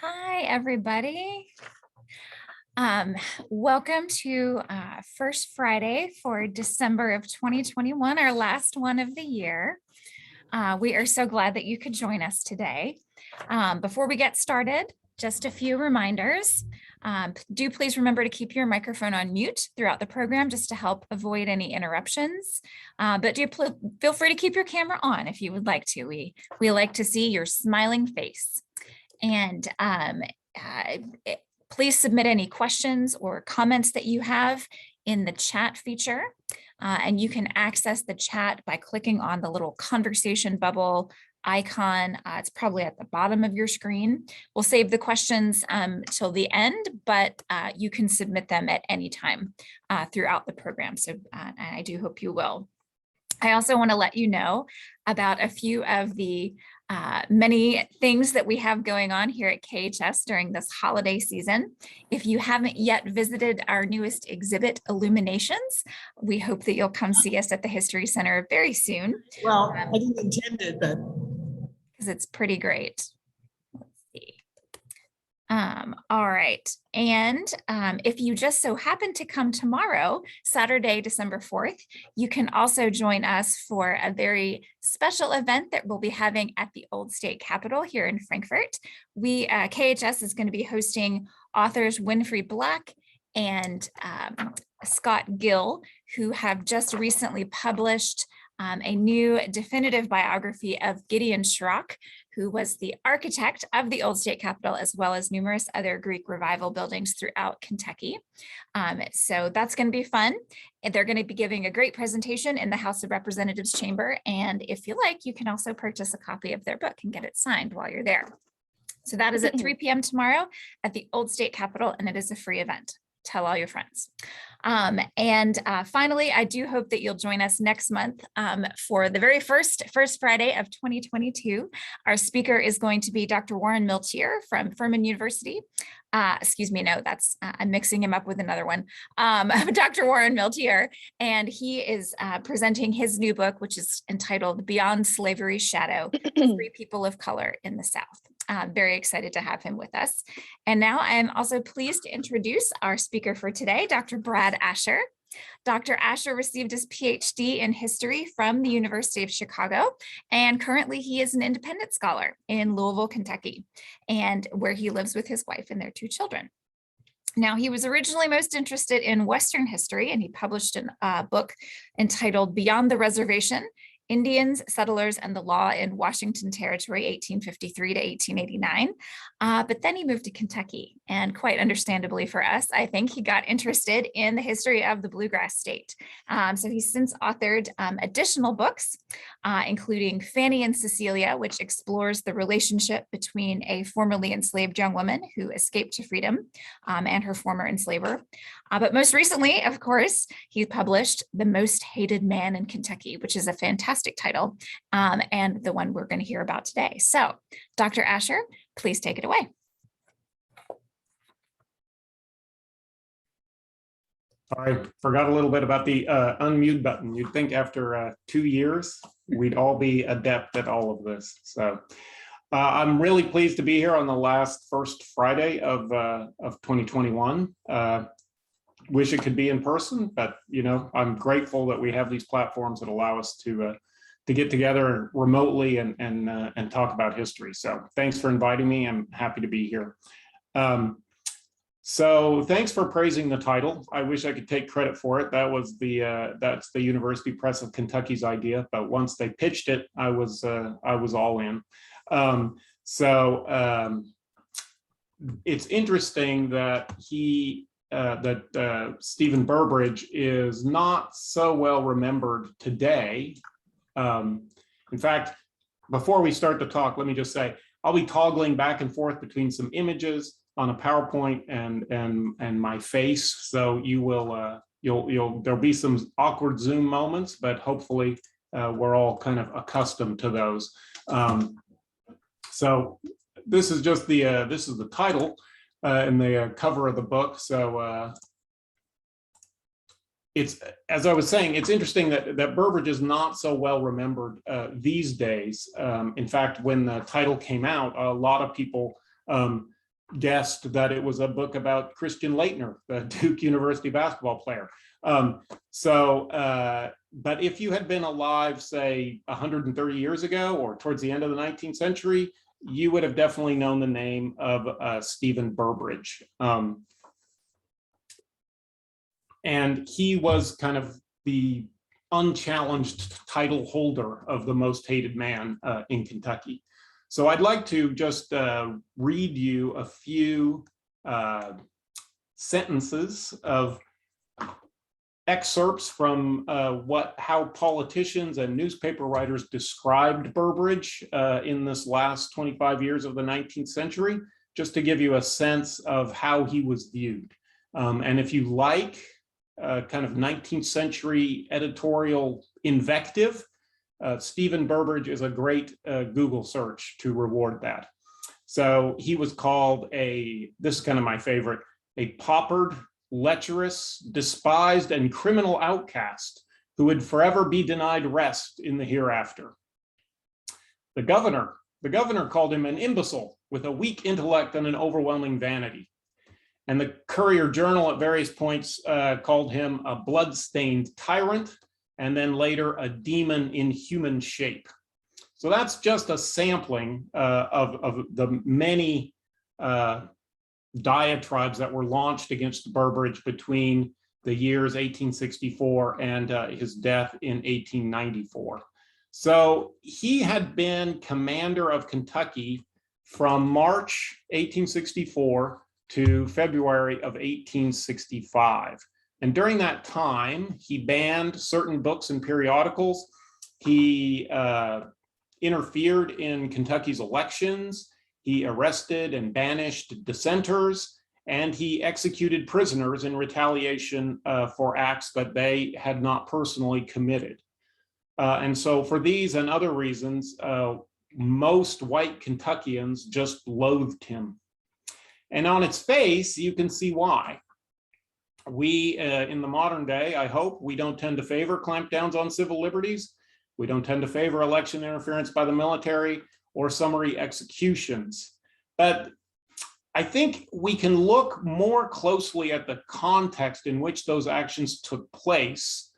Hi, everybody. Um, Welcome to First Friday for December of 2021, our last one of the year. We are so glad that you could join us today. Before we get started, just a few reminders. Do please remember to keep your microphone on mute throughout the program just to help avoid any interruptions. But feel free to keep your camera on if you would like to. We like to see your smiling face. And please submit any questions or comments that you have in the chat feature. And you can access the chat by clicking on the little conversation bubble icon. It's probably at the bottom of your screen. We'll save the questions till the end, but you can submit them at any time throughout the program. So I do hope you will. I also want to let you know about a few of the many things that we have going on here at KHS during this holiday season. If you haven't yet visited our newest exhibit, Illuminations, we hope that you'll come see us at the History Center very soon. Well, I didn't intend it, but because it's pretty great. Let's see. All right. And if you just so happen to come tomorrow, Saturday, December 4th, you can also join us for a very special event that we'll be having at the Old State Capitol here in Frankfort. KHS is going to be hosting authors Winfrey Black and Scott Gill, who have just recently published a new definitive biography of Gideon Schrock, who was the architect of the Old State Capitol, as well as numerous other Greek revival buildings throughout Kentucky. So that's going to be fun. And they're going to be giving a great presentation in the House of Representatives chamber. And if you like, you can also purchase a copy of their book and get it signed while you're there. So that is at 3 p.m. tomorrow at the Old State Capitol, and it is a free event. Tell all your friends. Finally, I do hope that you'll join us next month for the very first Friday of 2022. Our speaker is going to be Dr. Warren Miltier from Furman University. Excuse me, no, that's I'm mixing him up with another one. Dr. Warren Miltier, and he is presenting his new book, which is entitled Beyond Slavery's Shadow, Free People of Color in the South. Very excited to have him with us. And now I am also pleased to introduce our speaker for today, Dr. Brad Asher. Dr. Asher received his PhD in history from the University of Chicago, and currently he is an independent scholar in Louisville, Kentucky, and where he lives with his wife and their 2 children. Now, he was originally most interested in Western history, and he published a book entitled Beyond the Reservation: Indians, Settlers, and the Law in Washington Territory, 1853 to 1889. But then he moved to Kentucky, and quite understandably for us, I think he got interested in the history of the Bluegrass State. So he's since authored additional books, including Fanny and Cecilia, which explores the relationship between a formerly enslaved young woman who escaped to freedom and her former enslaver. But most recently, of course, he published The Most Hated Man in Kentucky, which is a fantastic title, and the one we're going to hear about today. So, Dr. Asher, please take it away. I forgot a little bit about the unmute button. You'd think after 2 years, we'd all be adept at all of this. So I'm really pleased to be here on the first Friday of 2021. Wish it could be in person, but I'm grateful that we have these platforms that allow us to get together remotely and talk about history. So thanks for inviting me. I'm happy to be here. So thanks for praising the title. I wish I could take credit for it. That's the University Press of Kentucky's idea, but once they pitched it, I was all in. It's interesting that Stephen Burbridge is not so well remembered today. In fact, before we start to talk, let me just say I'll be toggling back and forth between some images on a PowerPoint and my face. So there'll be some awkward Zoom moments, but hopefully we're all kind of accustomed to those. So this is just this is the title and the cover of the book. So it's, as I was saying, it's interesting that Burbridge is not so well remembered these days. In fact, when the title came out, a lot of people guessed that it was a book about Christian Laettner, the Duke University basketball player. But if you had been alive, say, 130 years ago or towards the end of the 19th century, you would have definitely known the name of Stephen Burbridge. And he was kind of the unchallenged title holder of the most hated man in Kentucky. So I'd like to just read you a few sentences of excerpts from how politicians and newspaper writers described Burbridge in this last 25 years of the 19th century, just to give you a sense of how he was viewed. And if you like kind of 19th century editorial invective, Stephen Burbridge is a great Google search to reward that. So he was called this is kind of my favorite, a paupered, lecherous, despised, and criminal outcast who would forever be denied rest in the hereafter. The governor called him an imbecile with a weak intellect and an overwhelming vanity. And the Courier Journal at various points called him a blood-stained tyrant, and then later a demon in human shape. So that's just a sampling of the many diatribes that were launched against Burbridge between the years 1864 and his death in 1894. So he had been commander of Kentucky from March 1864 to February of 1865. And during that time, he banned certain books and periodicals. He interfered in Kentucky's elections. He arrested and banished dissenters, and he executed prisoners in retaliation for acts that they had not personally committed. And so for these and other reasons, most white Kentuckians just loathed him. And on its face, you can see why. We, in the modern day, I hope, we don't tend to favor clampdowns on civil liberties. We don't tend to favor election interference by the military or summary executions. But I think we can look more closely at the context in which those actions took place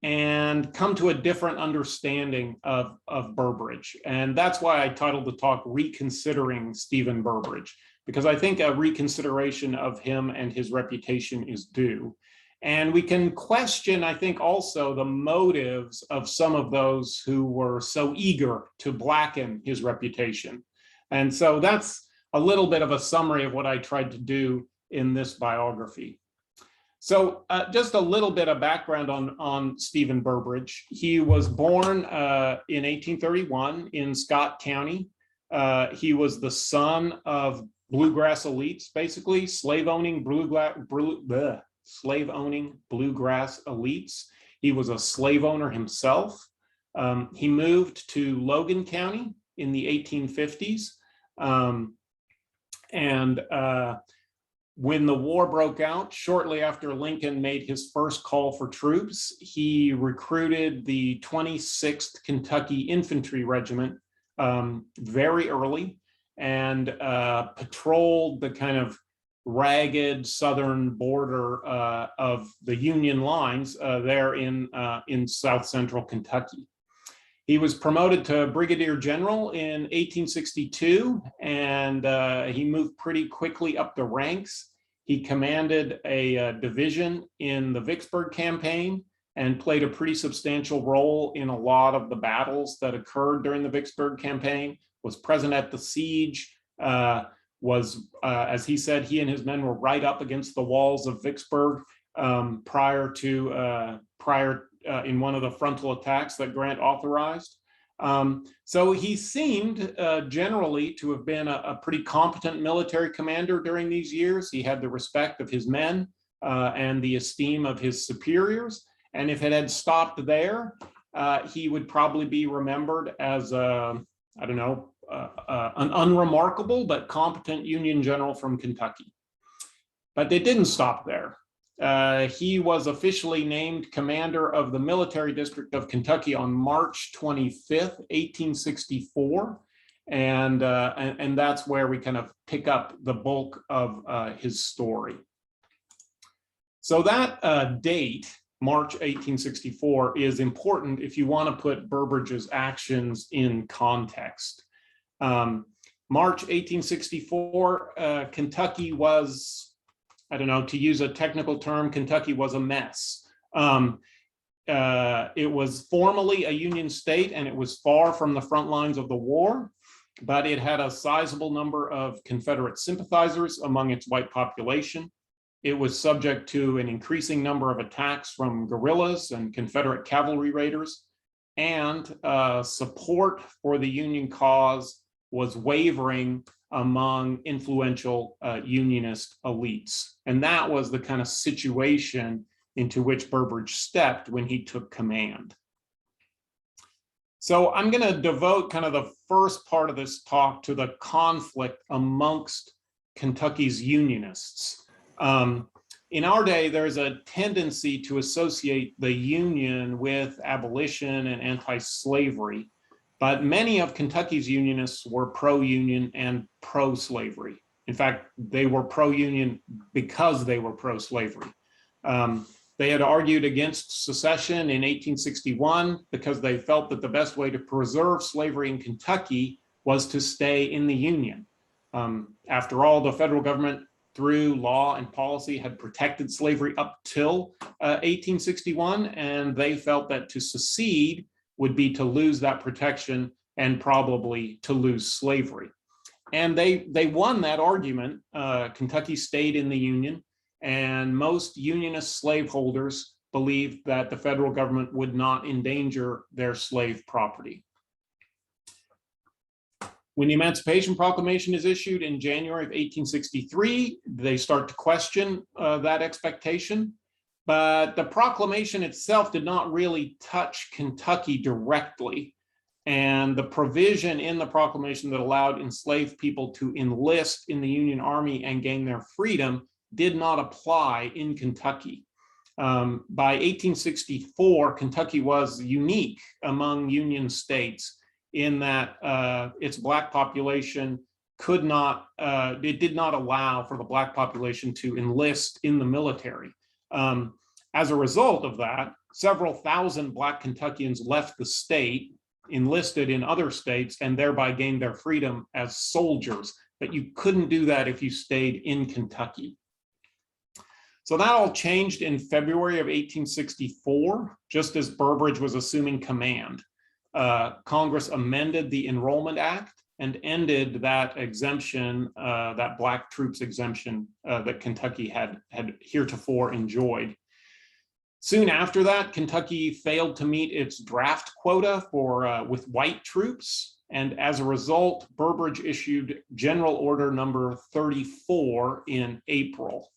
and come to a different understanding of Burbridge. And that's why I titled the talk Reconsidering Stephen Burbridge, because I think a reconsideration of him and his reputation is due. And we can question, I think, also the motives of some of those who were so eager to blacken his reputation. And so that's a little bit of a summary of what I tried to do in this biography. So just a little bit of background on Stephen Burbridge. He was born in 1831 in Scott County. He was the son of bluegrass elites, basically slave-owning bluegrass elites. He was a slave owner himself. He moved to Logan County in the 1850s. When the war broke out, shortly after Lincoln made his first call for troops, he recruited the 26th Kentucky Infantry Regiment very early and patrolled the kind of ragged southern border of the Union lines there in South Central Kentucky. He was promoted to Brigadier General in 1862, and he moved pretty quickly up the ranks. He commanded a division in the Vicksburg campaign and played a pretty substantial role in a lot of the battles that occurred during the Vicksburg campaign, was present at the siege, as he said, he and his men were right up against the walls of Vicksburg prior in one of the frontal attacks that Grant authorized. So he seemed generally to have been a pretty competent military commander during these years. He had the respect of his men and the esteem of his superiors. And if it had stopped there, he would probably be remembered as, an unremarkable but competent Union general from Kentucky. But it didn't stop there. He was officially named commander of the military district of Kentucky on March 25th, 1864. And that's where we kind of pick up the bulk of his story. So that date, March 1864, is important if you want to put Burbridge's actions in context. March 1864, Kentucky was, I don't know, to use a technical term, Kentucky was a mess. It was formally a Union state, and it was far from the front lines of the war, but it had a sizable number of Confederate sympathizers among its white population. It was subject to an increasing number of attacks from guerrillas and Confederate cavalry raiders, and support for the Union cause was wavering among influential Unionist elites. And that was the kind of situation into which Burbridge stepped when he took command. So I'm going to devote kind of the first part of this talk to the conflict amongst Kentucky's Unionists. In our day, there's a tendency to associate the Union with abolition and anti-slavery, but many of Kentucky's Unionists were pro-Union and pro-slavery. In fact, they were pro-Union because they were pro-slavery. They had argued against secession in 1861 because they felt that the best way to preserve slavery in Kentucky was to stay in the Union. After all, the federal government, through law and policy, had protected slavery up till 1861, and they felt that to secede would be to lose that protection and probably to lose slavery. And they won that argument. Kentucky stayed in the Union, and most Unionist slaveholders believed that the federal government would not endanger their slave property. When the Emancipation Proclamation is issued in January of 1863, they start to question that expectation. But the proclamation itself did not really touch Kentucky directly. And the provision in the proclamation that allowed enslaved people to enlist in the Union Army and gain their freedom did not apply in Kentucky. By 1864, Kentucky was unique among Union states in that its Black population could not, it did not allow for the Black population to enlist in the military. As a result of that, several thousand Black Kentuckians left the state, enlisted in other states, and thereby gained their freedom as soldiers. But you couldn't do that if you stayed in Kentucky. So that all changed in February of 1864, just as Burbridge was assuming command. Congress amended the Enrollment Act and ended that exemption, that Black troops exemption that Kentucky had heretofore enjoyed. Soon after that, Kentucky failed to meet its draft quota for with white troops, and as a result, Burbridge issued General Order number 34 in April.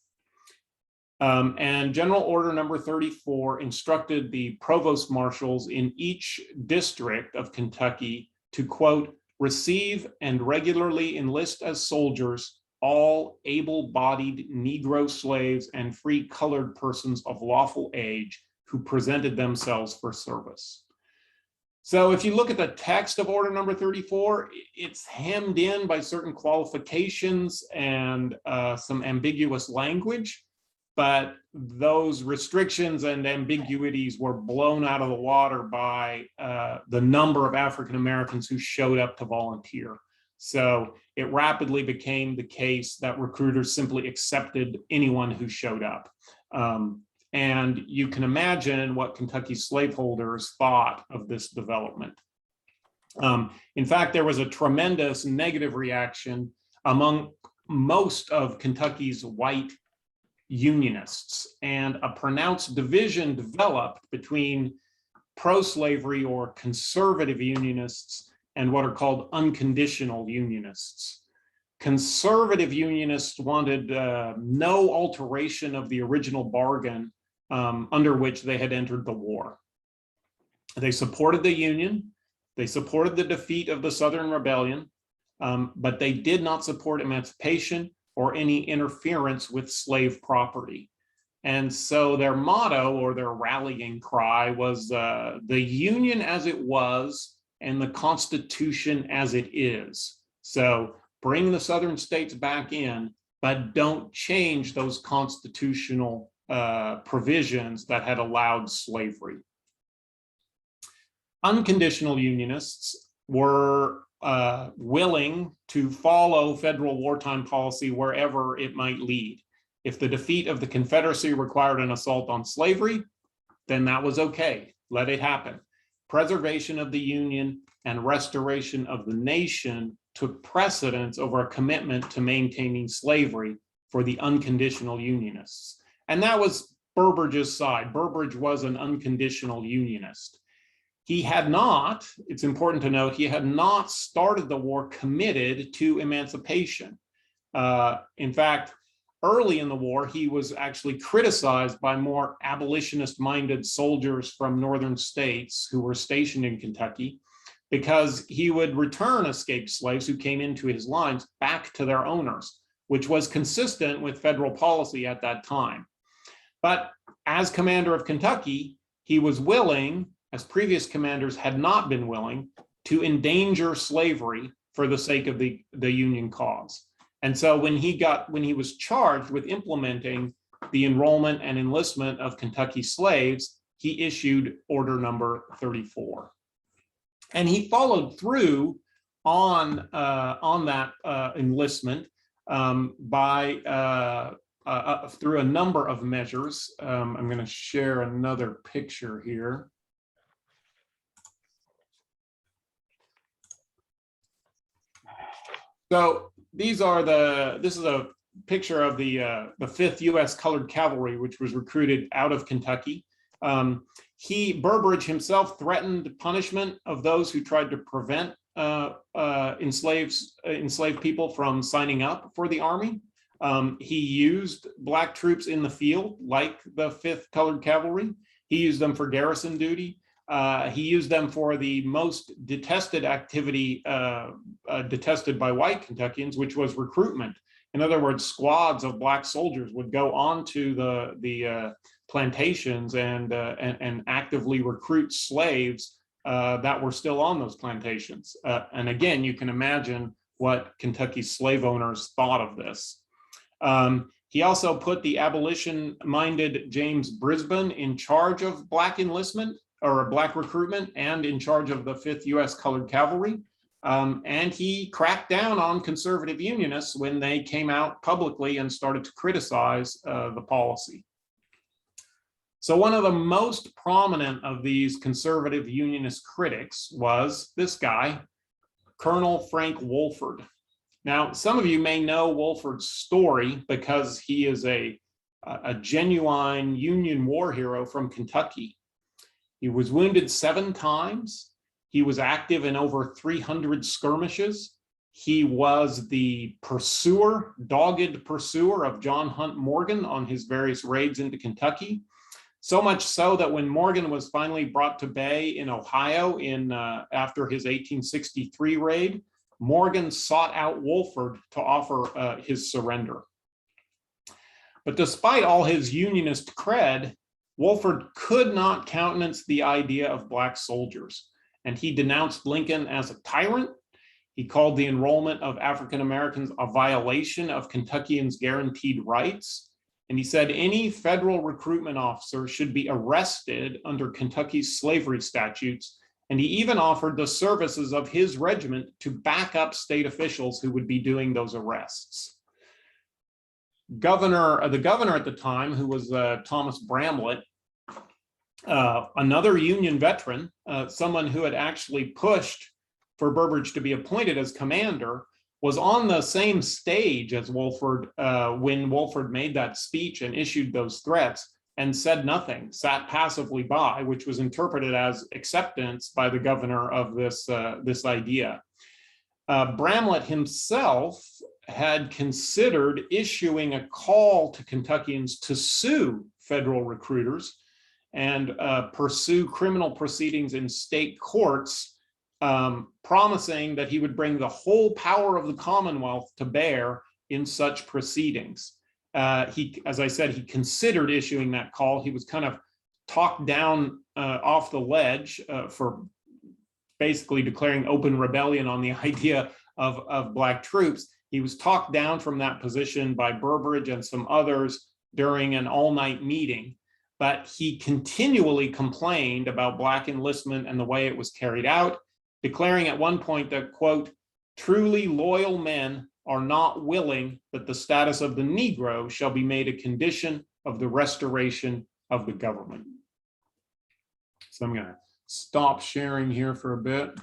And General Order number 34 instructed the provost marshals in each district of Kentucky to, quote, receive and regularly enlist as soldiers all able-bodied Negro slaves and free colored persons of lawful age who presented themselves for service. So if you look at the text of Order number 34, it's hemmed in by certain qualifications and some ambiguous language. But those restrictions and ambiguities were blown out of the water by the number of African Americans who showed up to volunteer. So it rapidly became the case that recruiters simply accepted anyone who showed up. And you can imagine what Kentucky's slaveholders thought of this development. In fact, there was a tremendous negative reaction among most of Kentucky's white Unionists, and a pronounced division developed between pro-slavery or conservative Unionists and what are called unconditional Unionists. Conservative Unionists wanted no alteration of the original bargain under which they had entered the war. They supported the Union, they supported the defeat of the Southern Rebellion, but they did not support emancipation or any interference with slave property. And so their motto or their rallying cry was the Union as it was and the Constitution as it is. So bring the Southern states back in, but don't change those constitutional provisions that had allowed slavery. Unconditional Unionists were willing to follow federal wartime policy wherever it might lead. If the defeat of the Confederacy required an assault on slavery, then that was okay. Let it happen. Preservation of the Union and restoration of the nation took precedence over a commitment to maintaining slavery for the unconditional Unionists. And that was Burbridge's side. Burbridge was an unconditional Unionist. He had not, it's important to note, he had not started the war committed to emancipation. In fact, early in the war, he was actually criticized by more abolitionist-minded soldiers from northern states who were stationed in Kentucky, because he would return escaped slaves who came into his lines back to their owners, which was consistent with federal policy at that time. But as commander of Kentucky, he was willing, as previous commanders had not been willing, to endanger slavery for the sake of the Union cause. And so when he was charged with implementing the enrollment and enlistment of Kentucky slaves, he issued order number 34. And he followed through on that enlistment by through a number of measures. I'm going to share another picture here. So this is a picture of the 5th U.S. Colored Cavalry, which was recruited out of Kentucky. Burbridge himself threatened punishment of those who tried to prevent enslaved people from signing up for the army. He used black troops in the field, like the 5th Colored Cavalry. He used them for garrison duty. He used them for the most detested activity detested by white Kentuckians, which was recruitment. In other words, squads of black soldiers would go onto the plantations and actively recruit slaves that were still on those plantations. And again, you can imagine what Kentucky's slave owners thought of this. He also put the abolition-minded James Brisbane in charge of black enlistment or black recruitment and in charge of the 5th U.S. Colored Cavalry. And he cracked down on conservative Unionists when they came out publicly and started to criticize the policy. So one of the most prominent of these conservative Unionist critics was this guy, Colonel Frank Wolford. Now, some of you may know Wolford's story because he is a genuine Union war hero from Kentucky. He was wounded 7 times. He was active in over 300 skirmishes. He was the dogged pursuer of John Hunt Morgan on his various raids into Kentucky. So much so that when Morgan was finally brought to bay in Ohio after his 1863 raid, Morgan sought out Wolford to offer his surrender. But despite all his Unionist cred, Wolford could not countenance the idea of black soldiers, and he denounced Lincoln as a tyrant. He called the enrollment of African Americans a violation of Kentuckians' guaranteed rights. And he said any federal recruitment officer should be arrested under Kentucky's slavery statutes. And he even offered the services of his regiment to back up state officials who would be doing those arrests. The governor at the time, who was Thomas Bramlett, another Union veteran, someone who had actually pushed for Burbridge to be appointed as commander, was on the same stage as Wolford when Wolford made that speech and issued those threats, and said nothing, sat passively by, which was interpreted as acceptance by the governor of this idea. Bramlett himself had considered issuing a call to Kentuckians to sue federal recruiters and pursue criminal proceedings in state courts, promising that he would bring the whole power of the Commonwealth to bear in such proceedings. As I said, he considered issuing that call. He was kind of talked down off the ledge for basically declaring open rebellion on the idea of Black troops. He was talked down from that position by Burbridge and some others during an all-night meeting, but he continually complained about Black enlistment and the way it was carried out, declaring at one point that, quote, truly loyal men are not willing that the status of the Negro shall be made a condition of the restoration of the government. So I'm going to stop sharing here for a bit.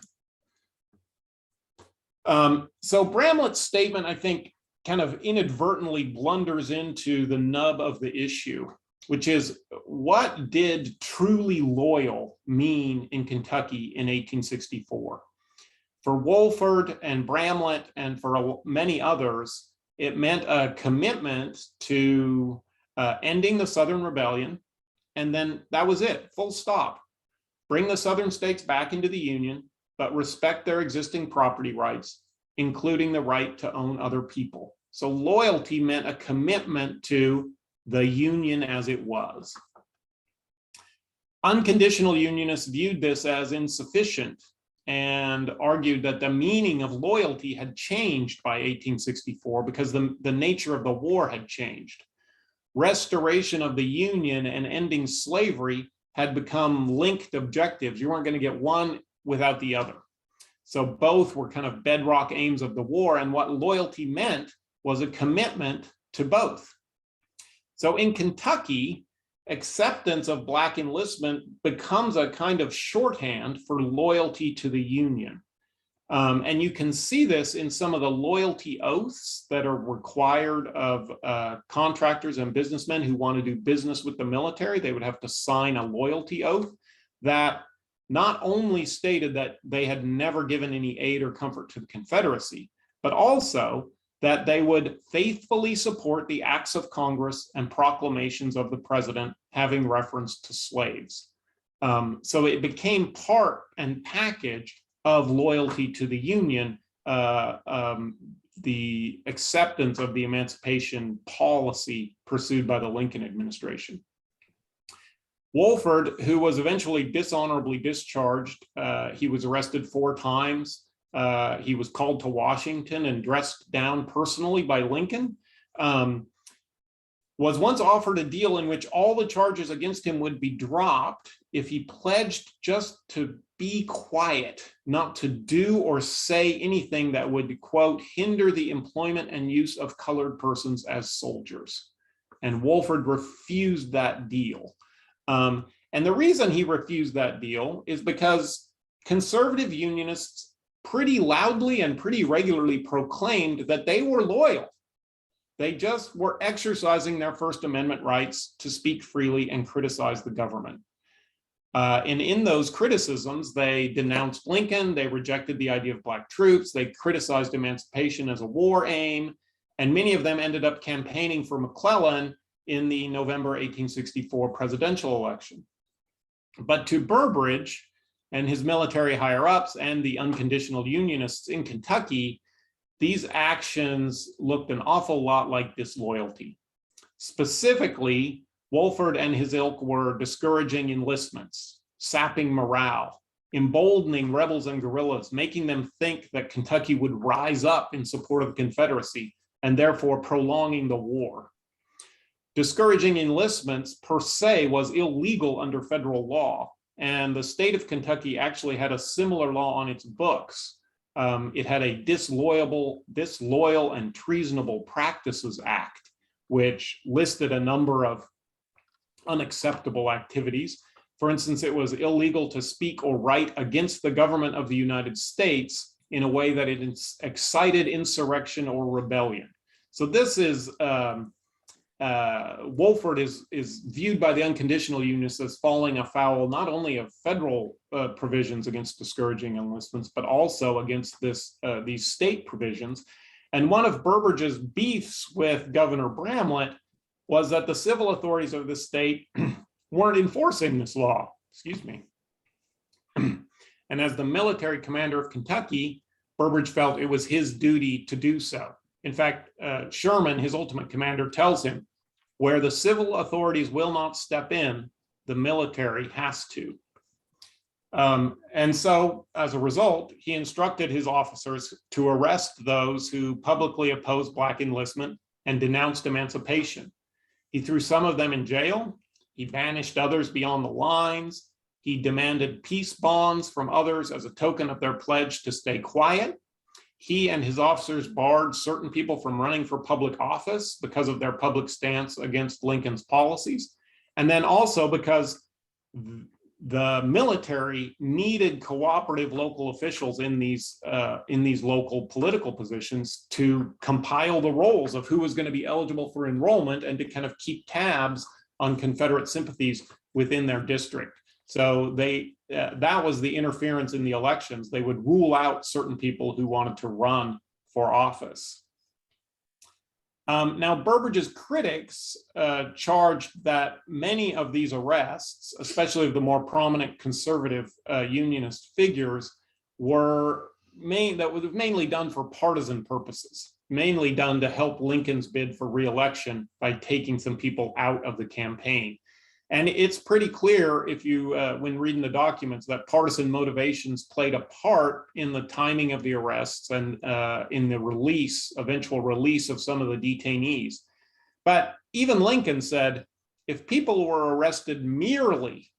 So Bramlett's statement, I think, kind of inadvertently blunders into the nub of the issue, which is, what did truly loyal mean in Kentucky in 1864? For Wolford and Bramlett and for many others, it meant a commitment to ending the Southern Rebellion, and then that was it, full stop. Bring the Southern states back into the Union, but respect their existing property rights, including the right to own other people. So loyalty meant a commitment to the Union as it was. Unconditional Unionists viewed this as insufficient and argued that the meaning of loyalty had changed by 1864 because the nature of the war had changed. Restoration of the Union and ending slavery had become linked objectives. You weren't going to get one without the other. So both were kind of bedrock aims of the war, and what loyalty meant was a commitment to both. So in Kentucky, acceptance of Black enlistment becomes a kind of shorthand for loyalty to the Union. And you can see this in some of the loyalty oaths that are required of contractors and businessmen who want to do business with the military. They would have to sign a loyalty oath that not only stated that they had never given any aid or comfort to the Confederacy, but also that they would faithfully support the acts of Congress and proclamations of the president having reference to slaves. So it became part and package of loyalty to the Union, the acceptance of the emancipation policy pursued by the Lincoln administration. Wolford, who was eventually dishonorably discharged, he was arrested 4 times. He was called to Washington and dressed down personally by Lincoln, was once offered a deal in which all the charges against him would be dropped if he pledged just to be quiet, not to do or say anything that would, quote, hinder the employment and use of colored persons as soldiers. And Wolford refused that deal. And the reason he refused that deal is because conservative Unionists pretty loudly and pretty regularly proclaimed that they were loyal. They just were exercising their First Amendment rights to speak freely and criticize the government. And in those criticisms, they denounced Lincoln, they rejected the idea of Black troops, they criticized emancipation as a war aim, and many of them ended up campaigning for McClellan in the November 1864 presidential election. But to Burbridge and his military higher-ups and the unconditional Unionists in Kentucky, these actions looked an awful lot like disloyalty. Specifically, Wolford and his ilk were discouraging enlistments, sapping morale, emboldening rebels and guerrillas, making them think that Kentucky would rise up in support of the Confederacy and therefore prolonging the war. Discouraging enlistments per se was illegal under federal law, and the state of Kentucky actually had a similar law on its books. It had a Disloyal and Treasonable Practices Act, which listed a number of unacceptable activities. For instance, it was illegal to speak or write against the government of the United States in a way that it excited insurrection or rebellion. So this is, Wolford is viewed by the unconditional Unionists as falling afoul not only of federal provisions against discouraging enlistments, but also against these state provisions. And one of Burbridge's beefs with Governor Bramlett was that the civil authorities of the state weren't enforcing this law, excuse me. And as the military commander of Kentucky, Burbridge felt it was his duty to do so. In fact, Sherman, his ultimate commander, tells him, where the civil authorities will not step in, the military has to. And so as a result, he instructed his officers to arrest those who publicly opposed Black enlistment and denounced emancipation. He threw some of them in jail. He banished others beyond the lines. He demanded peace bonds from others as a token of their pledge to stay quiet. He and his officers barred certain people from running for public office because of their public stance against Lincoln's policies. And then also because the military needed cooperative local officials in these local political positions to compile the rolls of who was going to be eligible for enrollment and to kind of keep tabs on Confederate sympathies within their district. So that was the interference in the elections. They would rule out certain people who wanted to run for office. Now, Burbridge's critics charged that many of these arrests, especially of the more prominent conservative Unionist figures, were mainly done for partisan purposes, mainly done to help Lincoln's bid for re-election by taking some people out of the campaign. And it's pretty clear if you, when reading the documents, that partisan motivations played a part in the timing of the arrests and in the eventual release of some of the detainees. But even Lincoln said, if people were arrested merely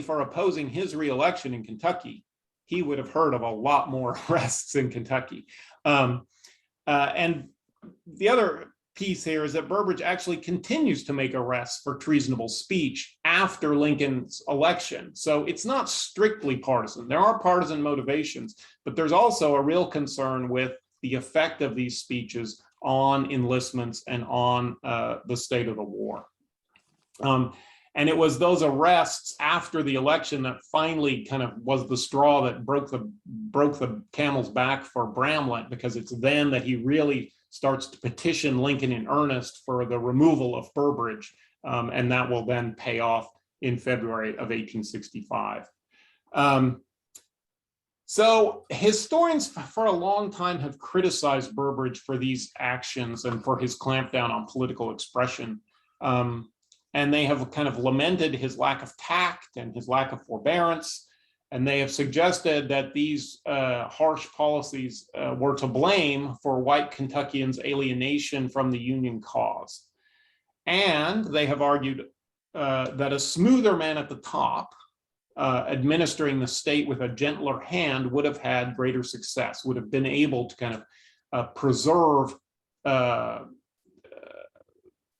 for opposing his re-election in Kentucky, he would have heard of a lot more arrests in Kentucky. And the other piece here is that Burbridge actually continues to make arrests for treasonable speech after Lincoln's election. So it's not strictly partisan. There are partisan motivations, but there's also a real concern with the effect of these speeches on enlistments and on the state of the war. And it was those arrests after the election that finally kind of was the straw that broke the camel's back for Bramlett, because it's then that he really starts to petition Lincoln in earnest for the removal of Burbridge, and that will then pay off in February of 1865. So historians for a long time have criticized Burbridge for these actions and for his clampdown on political expression. And they have kind of lamented his lack of tact and his lack of forbearance. And they have suggested that these harsh policies were to blame for white Kentuckians' alienation from the Union cause. And they have argued that a smoother man at the top, administering the state with a gentler hand, would have had greater success, would have been able to kind of preserve,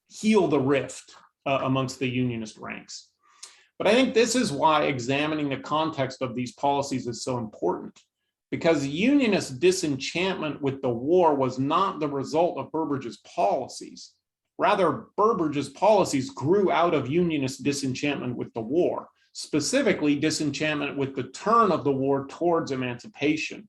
heal the rift amongst the Unionist ranks. But I think this is why examining the context of these policies is so important, because Unionist disenchantment with the war was not the result of Burbridge's policies. Rather, Burbridge's policies grew out of Unionist disenchantment with the war, specifically disenchantment with the turn of the war towards emancipation.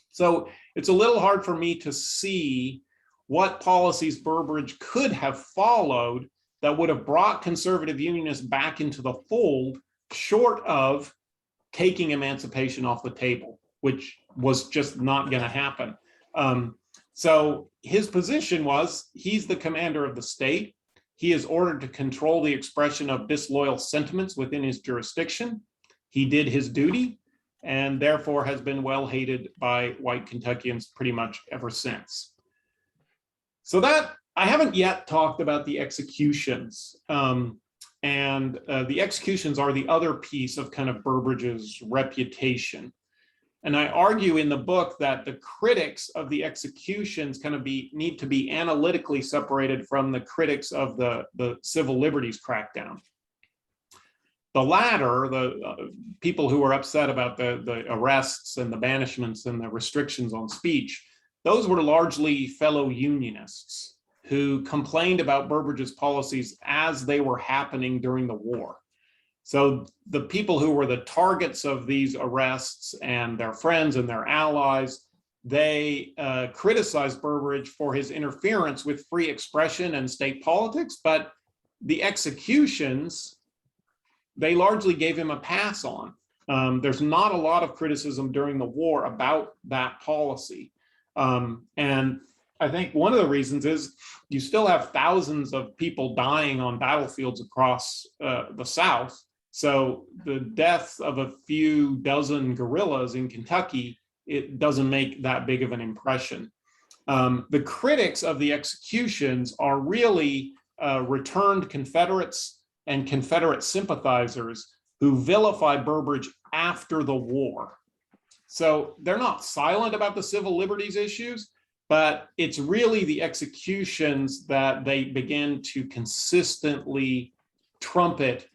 So it's a little hard for me to see what policies Burbridge could have followed that would have brought conservative Unionists back into the fold, short of taking emancipation off the table, which was just not going to happen. So his position was, he's the commander of the state. He is ordered to control the expression of disloyal sentiments within his jurisdiction. He did his duty, and therefore has been well hated by white Kentuckians pretty much ever since. So that, I haven't yet talked about the executions, and the executions are the other piece of kind of Burbridge's reputation. And I argue in the book that the critics of the executions kind of need to be analytically separated from the critics of the civil liberties crackdown. The latter, the people who were upset about the arrests and the banishments and the restrictions on speech, those were largely fellow Unionists who complained about Burbridge's policies as they were happening during the war. So the people who were the targets of these arrests and their friends and their allies, they criticized Burbridge for his interference with free expression and state politics, but the executions, they largely gave him a pass on. There's not a lot of criticism during the war about that policy. And I think one of the reasons is you still have thousands of people dying on battlefields across the South. So the deaths of a few dozen guerrillas in Kentucky, it doesn't make that big of an impression. The critics of the executions are really returned Confederates and Confederate sympathizers who vilify Burbridge after the war. So they're not silent about the civil liberties issues, but it's really the executions that they begin to consistently trumpet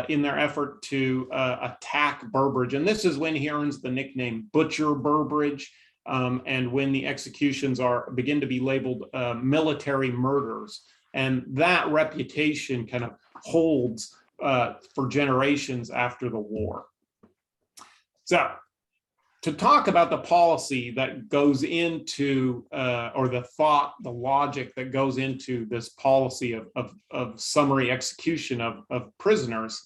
in their effort to attack Burbridge. And this is when he earns the nickname Butcher Burbridge, and when the executions begin to be labeled military murders. And that reputation kind of holds for generations after the war. So to talk about the policy that goes into, or the thought, the logic that goes into this policy of summary execution of prisoners,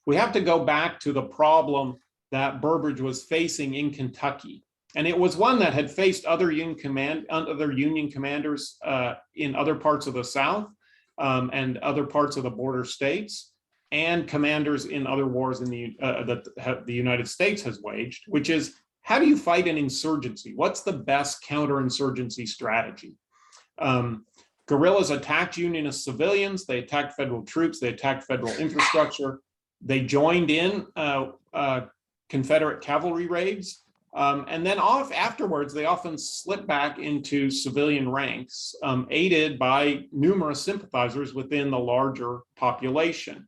we have to go back to the problem that Burbridge was facing in Kentucky. And it was one that had faced other Union commanders in other parts of the South and other parts of the border states, and commanders in other wars in that the United States has waged, which is, how do you fight an insurgency? What's the best counterinsurgency strategy? Guerrillas attacked Unionist civilians, they attacked federal troops, they attacked federal infrastructure, they joined in Confederate cavalry raids, and then afterwards, they often slip back into civilian ranks, aided by numerous sympathizers within the larger population.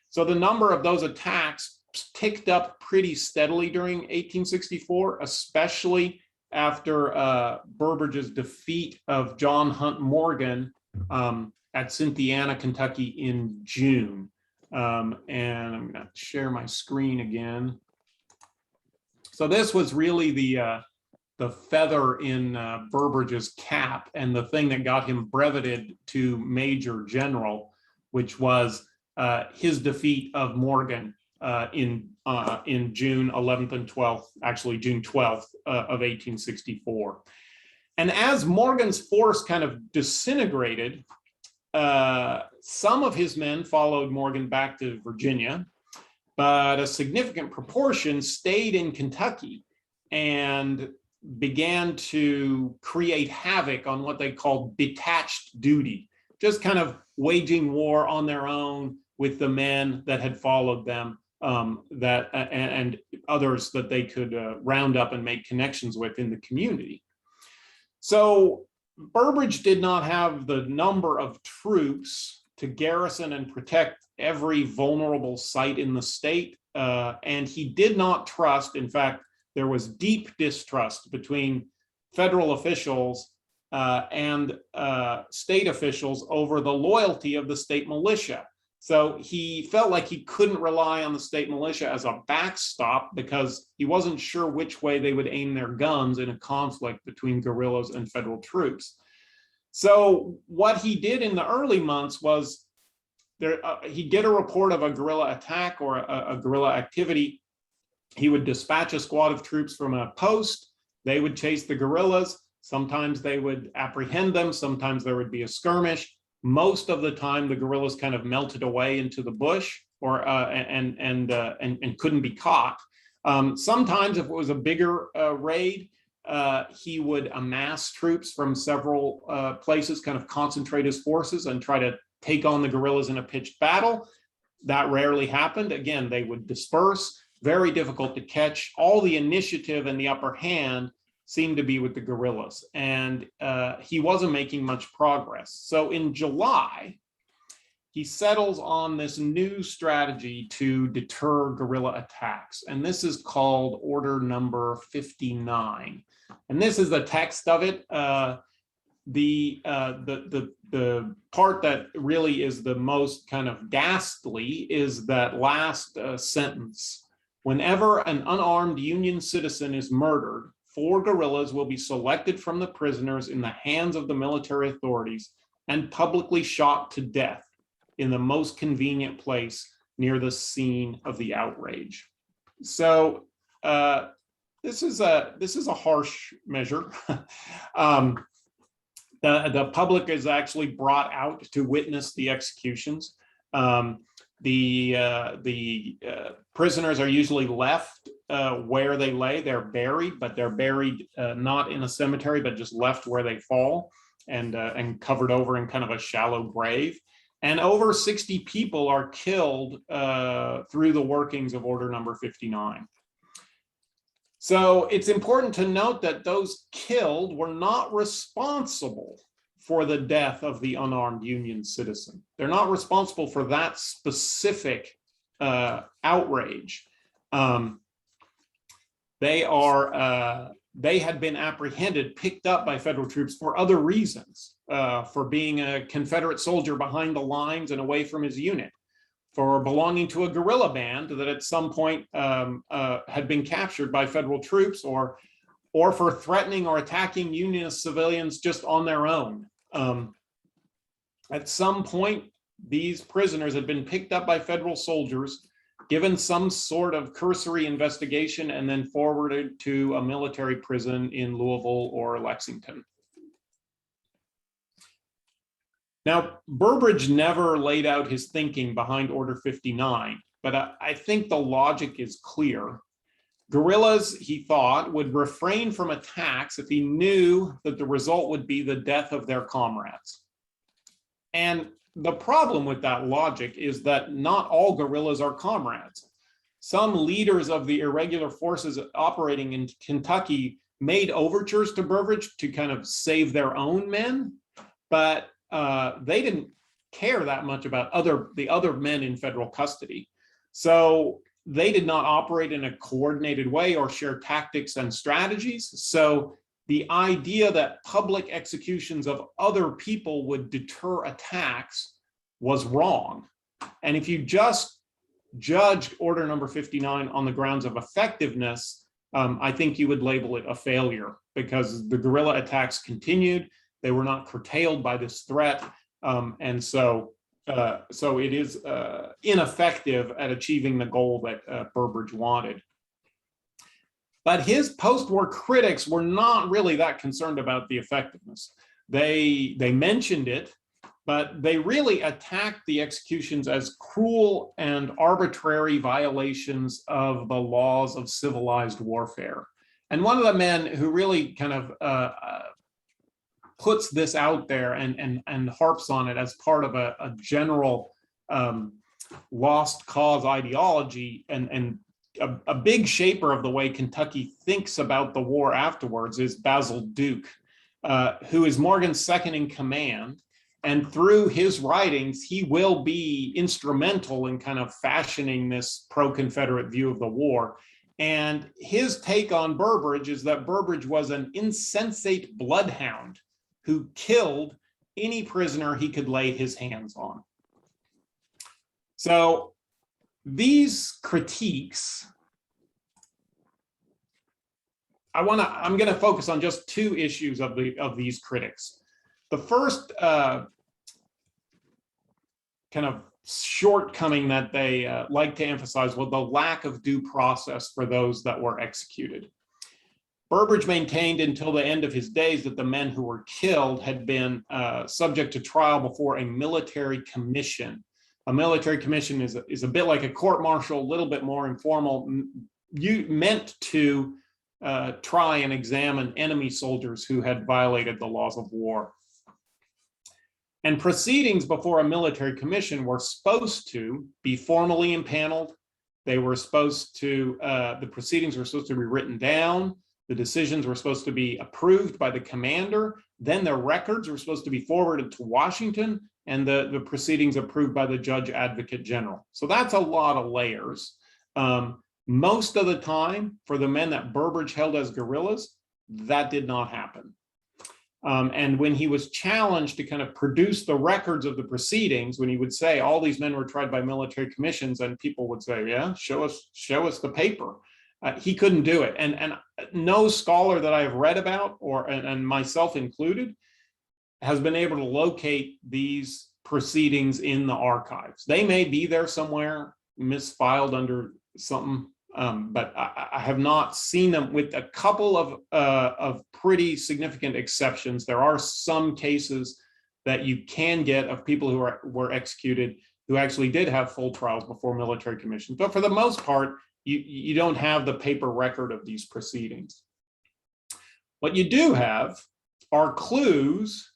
So the number of those attacks ticked up pretty steadily during 1864, especially after Burbridge's defeat of John Hunt Morgan at Cynthiana, Kentucky in June. And I'm going to share my screen again. So this was really the feather in Burbridge's cap, and the thing that got him breveted to Major General, which was his defeat of Morgan in June 11th and 12th, actually June 12th of 1864. And as Morgan's force kind of disintegrated, some of his men followed Morgan back to Virginia, but a significant proportion stayed in Kentucky and began to create havoc on what they called detached duty, just kind of waging war on their own with the men that had followed them, and others that they could round up and make connections with in the community. So Burbridge did not have the number of troops to garrison and protect every vulnerable site in the state, and he did not trust. In fact, there was deep distrust between federal officials and state officials over the loyalty of the state militia. So he felt like he couldn't rely on the state militia as a backstop because he wasn't sure which way they would aim their guns in a conflict between guerrillas and federal troops. So what he did in the early months was he'd get a report of a guerrilla attack or a guerrilla activity. He would dispatch a squad of troops from a post. They would chase the guerrillas. Sometimes they would apprehend them. Sometimes there would be a skirmish. Most of the time, the guerrillas kind of melted away into the bush, or and couldn't be caught. Sometimes, if it was a bigger raid, he would amass troops from several places, kind of concentrate his forces, and try to take on the guerrillas in a pitched battle. That rarely happened. Again, they would disperse. Very difficult to catch. All the initiative and the upper hand seemed to be with the guerrillas, and he wasn't making much progress. So in July, he settles on this new strategy to deter guerrilla attacks, and this is called Order Number 59. And this is the text of it. The part that really is the most kind of ghastly is that last sentence. Whenever an unarmed Union citizen is murdered, 4 guerrillas will be selected from the prisoners in the hands of the military authorities and publicly shot to death in the most convenient place near the scene of the outrage. So this is a harsh measure. The public is actually brought out to witness the executions. The prisoners are usually left where they lay. They're buried, but they're buried not in a cemetery, but just left where they fall and covered over in kind of a shallow grave. And over 60 people are killed through the workings of Order Number 59. So it's important to note that those killed were not responsible for the death of the unarmed Union citizen. They're not responsible for that specific outrage. They had been apprehended, picked up by federal troops for other reasons, for being a Confederate soldier behind the lines and away from his unit, for belonging to a guerrilla band that at some point had been captured by federal troops, or for threatening or attacking Unionist civilians just on their own. At some point, these prisoners had been picked up by federal soldiers, given some sort of cursory investigation, and then forwarded to a military prison in Louisville or Lexington. Now, Burbridge never laid out his thinking behind Order 59, but I think the logic is clear. Guerrillas, he thought, would refrain from attacks if he knew that the result would be the death of their comrades. And the problem with that logic is that not all guerrillas are comrades. Some leaders of the irregular forces operating in Kentucky made overtures to Burbridge to kind of save their own men, but they didn't care that much about the other men in federal custody. So they did not operate in a coordinated way or share tactics and strategies. So the idea that public executions of other people would deter attacks was wrong. And if you just judged Order Number 59 on the grounds of effectiveness, I think you would label it a failure, because the guerrilla attacks continued. They were not curtailed by this threat. And so it is ineffective at achieving the goal that Burbridge wanted. But his post-war critics were not really that concerned about the effectiveness. They mentioned it, but they really attacked the executions as cruel and arbitrary violations of the laws of civilized warfare. And one of the men who really kind of puts this out there and harps on it as part of a general lost cause ideology, and a big shaper of the way Kentucky thinks about the war afterwards, is Basil Duke, who is Morgan's second in command. And through his writings, he will be instrumental in kind of fashioning this pro-Confederate view of the war. And his take on Burbridge is that Burbridge was an insensate bloodhound who killed any prisoner he could lay his hands on. So these critiques, I'm going to focus on just two issues of these critics. The first kind of shortcoming that they like to emphasize was the lack of due process for those that were executed. Burbridge maintained until the end of his days that the men who were killed had been subject to trial before a military commission. A military commission is a bit like a court-martial, a little bit more informal, meant to try and examine enemy soldiers who had violated the laws of war. And proceedings before a military commission were supposed to be formally impaneled. They were supposed to, the proceedings were supposed to be written down. The decisions were supposed to be approved by the commander. Then their records were supposed to be forwarded to Washington, and the proceedings approved by the judge advocate general. So that's a lot of layers. Most of the time, for the men that Burbridge held as guerrillas, that did not happen. And when he was challenged to kind of produce the records of the proceedings, when he would say all these men were tried by military commissions, and people would say, yeah, show us the paper. He couldn't do it. And no scholar that I have read about, and myself included, has been able to locate these proceedings in the archives. They may be there somewhere, misfiled under something, but I have not seen them, with a couple of pretty significant exceptions. There are some cases that you can get of people who were executed who actually did have full trials before military commissions. But for the most part, you don't have the paper record of these proceedings. What you do have are clues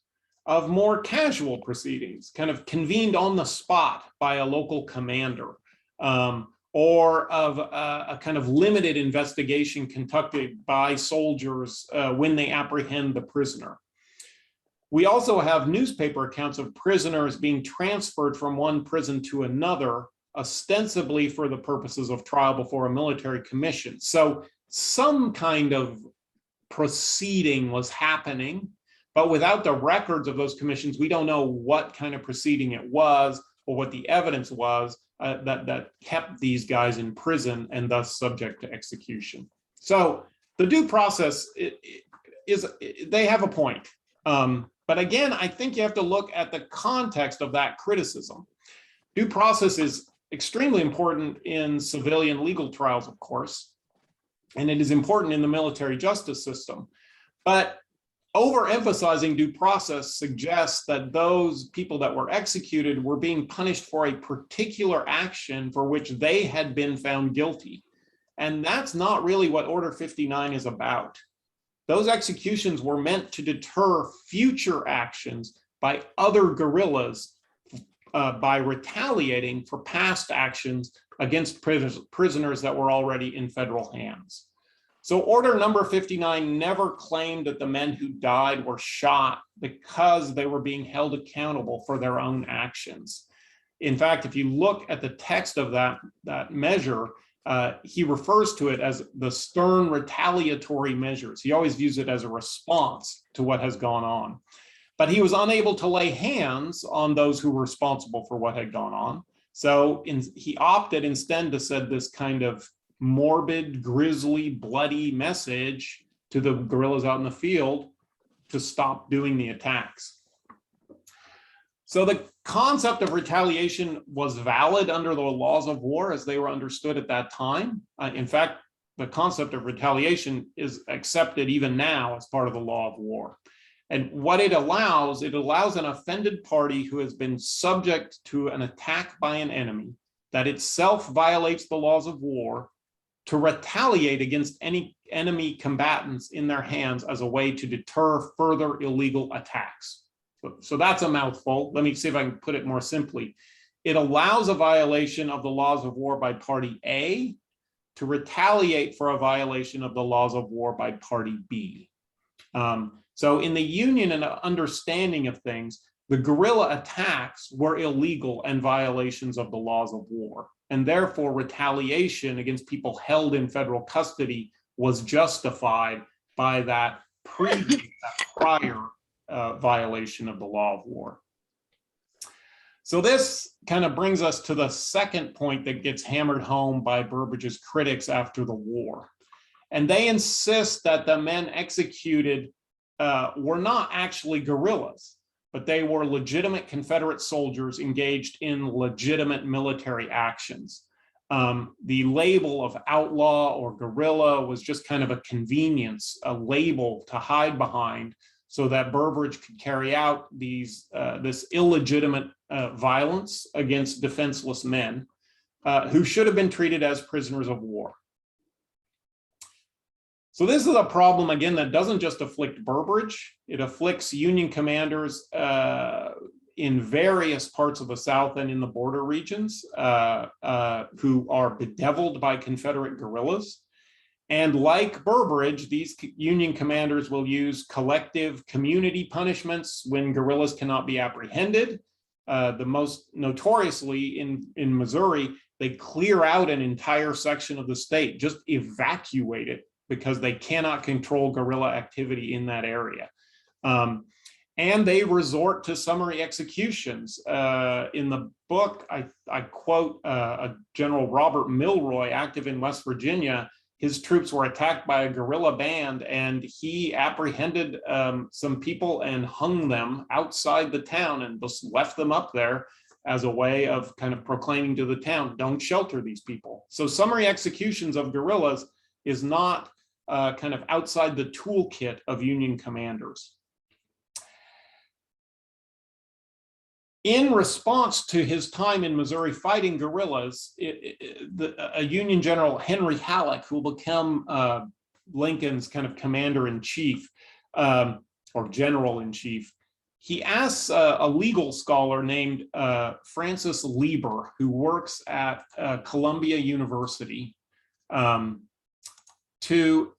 of more casual proceedings, kind of convened on the spot by a local commander, or of a kind of limited investigation conducted by soldiers when they apprehend the prisoner. We also have newspaper accounts of prisoners being transferred from one prison to another, ostensibly for the purposes of trial before a military commission. So some kind of proceeding was happening, but without the records of those commissions, we don't know what kind of proceeding it was or what the evidence was that kept these guys in prison and thus subject to execution. So the due process they have a point. But again, I think you have to look at the context of that criticism. Due process is extremely important in civilian legal trials, of course, and it is important in the military justice system. But overemphasizing due process suggests that those people that were executed were being punished for a particular action for which they had been found guilty. And that's not really what Order 59 is about. Those executions were meant to deter future actions by other guerrillas by retaliating for past actions against prisoners that were already in federal hands. So Order number 59 never claimed that the men who died were shot because they were being held accountable for their own actions. In fact, if you look at the text of that measure, he refers to it as the stern retaliatory measures. He always views it as a response to what has gone on. But he was unable to lay hands on those who were responsible for what had gone on. So he opted instead to send this kind of morbid, grisly, bloody message to the guerrillas out in the field to stop doing the attacks. So the concept of retaliation was valid under the laws of war as they were understood at that time. In fact, the concept of retaliation is accepted even now as part of the law of war. And what it allows an offended party who has been subject to an attack by an enemy that itself violates the laws of war to retaliate against any enemy combatants in their hands as a way to deter further illegal attacks. So that's a mouthful. Let me see if I can put it more simply. It allows a violation of the laws of war by party A to retaliate for a violation of the laws of war by party B. So in the Union and understanding of things, the guerrilla attacks were illegal and violations of the laws of war. And therefore, retaliation against people held in federal custody was justified by that prior violation of the law of war. So this kind of brings us to the second point that gets hammered home by Burbridge's critics after the war. And they insist that the men executed were not actually guerrillas, but they were legitimate Confederate soldiers engaged in legitimate military actions. The label of outlaw or guerrilla was just kind of a convenience, a label to hide behind so that Burbridge could carry out this illegitimate violence against defenseless men who should have been treated as prisoners of war. So this is a problem, again, that doesn't just afflict Burbridge. It afflicts Union commanders in various parts of the South and in the border regions who are bedeviled by Confederate guerrillas. And like Burbridge, these Union commanders will use collective community punishments when guerrillas cannot be apprehended. The most notoriously in Missouri, they clear out an entire section of the state, just evacuate it, because they cannot control guerrilla activity in that area. And they resort to summary executions. In the book, I quote General Robert Milroy, active in West Virginia. His troops were attacked by a guerrilla band, and he apprehended some people and hung them outside the town and just left them up there as a way of kind of proclaiming to the town, don't shelter these people. So summary executions of guerrillas is not kind of outside the toolkit of Union commanders. In response to his time in Missouri fighting guerrillas, a Union General, Henry Halleck, who will become Lincoln's kind of commander-in-chief or general-in-chief, he asks a legal scholar named Francis Lieber, who works at Columbia University, to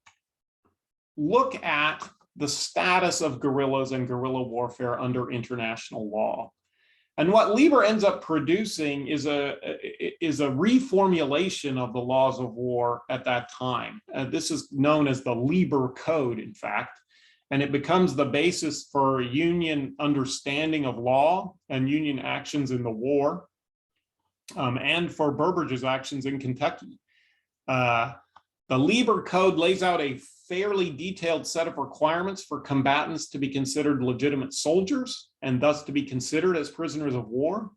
look at the status of guerrillas and guerrilla warfare under international law. And what Lieber ends up producing is a reformulation of the laws of war at that time. This is known as the Lieber Code, in fact, and it becomes the basis for Union understanding of law and Union actions in the war, and for Burbridge's actions in Kentucky. The Lieber Code lays out a fairly detailed set of requirements for combatants to be considered legitimate soldiers and thus to be considered as prisoners of war.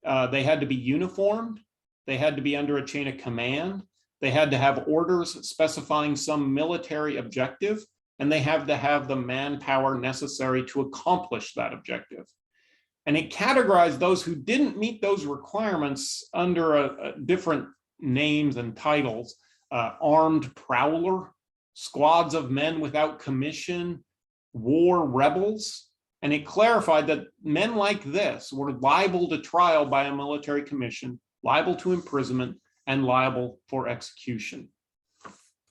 They had to be uniformed. They had to be under a chain of command. They had to have orders specifying some military objective, and they have to have the manpower necessary to accomplish that objective. And it categorized those who didn't meet those requirements under different names and titles: armed prowler, squads of men without commission, war rebels. And it clarified that men like this were liable to trial by a military commission, liable to imprisonment, and liable for execution.